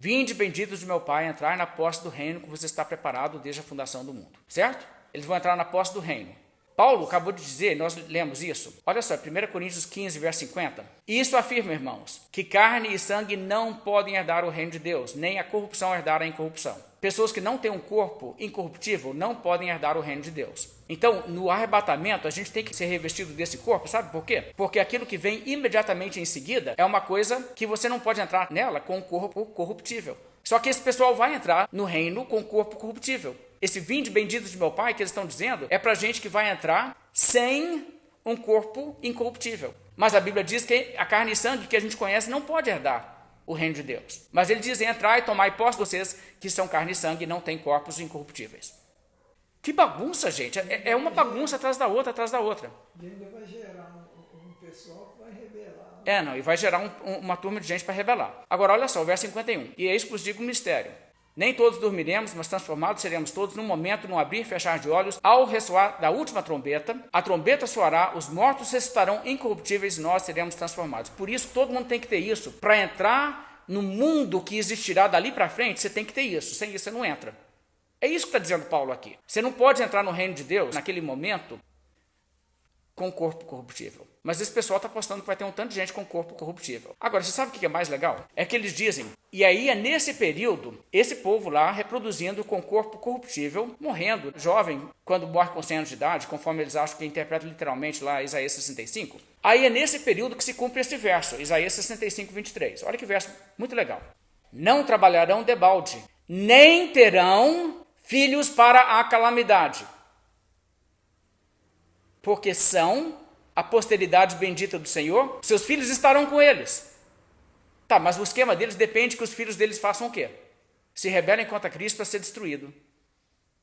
vinde benditos de meu Pai, entrar na posse do reino que você está preparado desde a fundação do mundo. Certo? Eles vão entrar na posse do reino. Paulo acabou de dizer, nós lemos isso. Olha só, 1 Coríntios 15, verso 50. Isso afirma, irmãos, que carne e sangue não podem herdar o reino de Deus, nem a corrupção herdar a incorrupção. Pessoas que não têm um corpo incorruptível não podem herdar o reino de Deus. Então, no arrebatamento, a gente tem que ser revestido desse corpo, sabe por quê? Porque aquilo que vem imediatamente em seguida é uma coisa que você não pode entrar nela com um corpo corruptível. Só que esse pessoal vai entrar no reino com um corpo corruptível. Esse vinde bendito de meu Pai que eles estão dizendo é para gente que vai entrar sem um corpo incorruptível. Mas a Bíblia diz que a carne e sangue que a gente conhece não pode herdar o reino de Deus. Mas ele diz, entrai e tomai posse de vocês que são carne e sangue e não têm corpos incorruptíveis. Que bagunça, gente. É uma bagunça atrás da outra, atrás da outra. E ainda vai gerar um pessoal que vai rebelar. E vai gerar uma turma de gente para rebelar. Agora, olha só, o verso 51. E eis que vos digo um mistério. Nem todos dormiremos, mas transformados seremos todos num momento, num abrir e fechar de olhos, ao ressoar da última trombeta. A trombeta soará, os mortos ressuscitarão incorruptíveis e nós seremos transformados. Por isso, todo mundo tem que ter isso. Para entrar no mundo que existirá dali para frente, você tem que ter isso. Sem isso, você não entra. É isso que está dizendo Paulo aqui. Você não pode entrar no reino de Deus naquele momento com corpo corruptível. Mas esse pessoal está apostando que vai ter um tanto de gente com corpo corruptível. Agora, você sabe o que é mais legal? É que eles dizem, e aí é nesse período, esse povo lá reproduzindo com corpo corruptível, morrendo jovem, quando morre com 100 anos de idade, conforme eles acham que interpretam literalmente lá Isaías 65. Aí é nesse período que se cumpre esse verso, Isaías 65, 23. Olha que verso muito legal. Não trabalharão debalde, nem terão filhos para a calamidade, porque são a posteridade bendita do Senhor, seus filhos estarão com eles. Tá, mas o esquema deles depende que os filhos deles façam o quê? Se rebelem contra Cristo para ser destruído.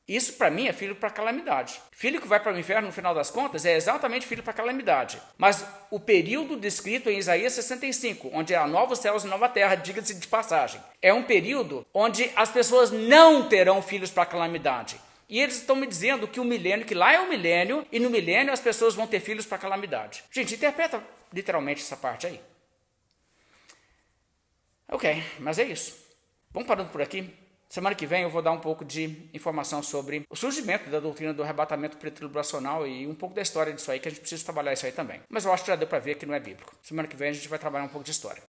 Isso para mim é filho para calamidade. Filho que vai para o inferno no final das contas é exatamente filho para calamidade. Mas o período descrito em Isaías 65, onde há novos céus e nova terra, diga-se de passagem, é um período onde as pessoas não terão filhos para calamidade. E eles estão me dizendo que o milênio, que lá é o milênio, e no milênio as pessoas vão ter filhos para calamidade. Gente, interpreta literalmente essa parte aí. Ok, mas é isso. Vamos parando por aqui. Semana que vem eu vou dar um pouco de informação sobre o surgimento da doutrina do arrebatamento pré-tribulacional e um pouco da história disso aí, que a gente precisa trabalhar isso aí também. Mas eu acho que já deu para ver que não é bíblico. Semana que vem a gente vai trabalhar um pouco de história.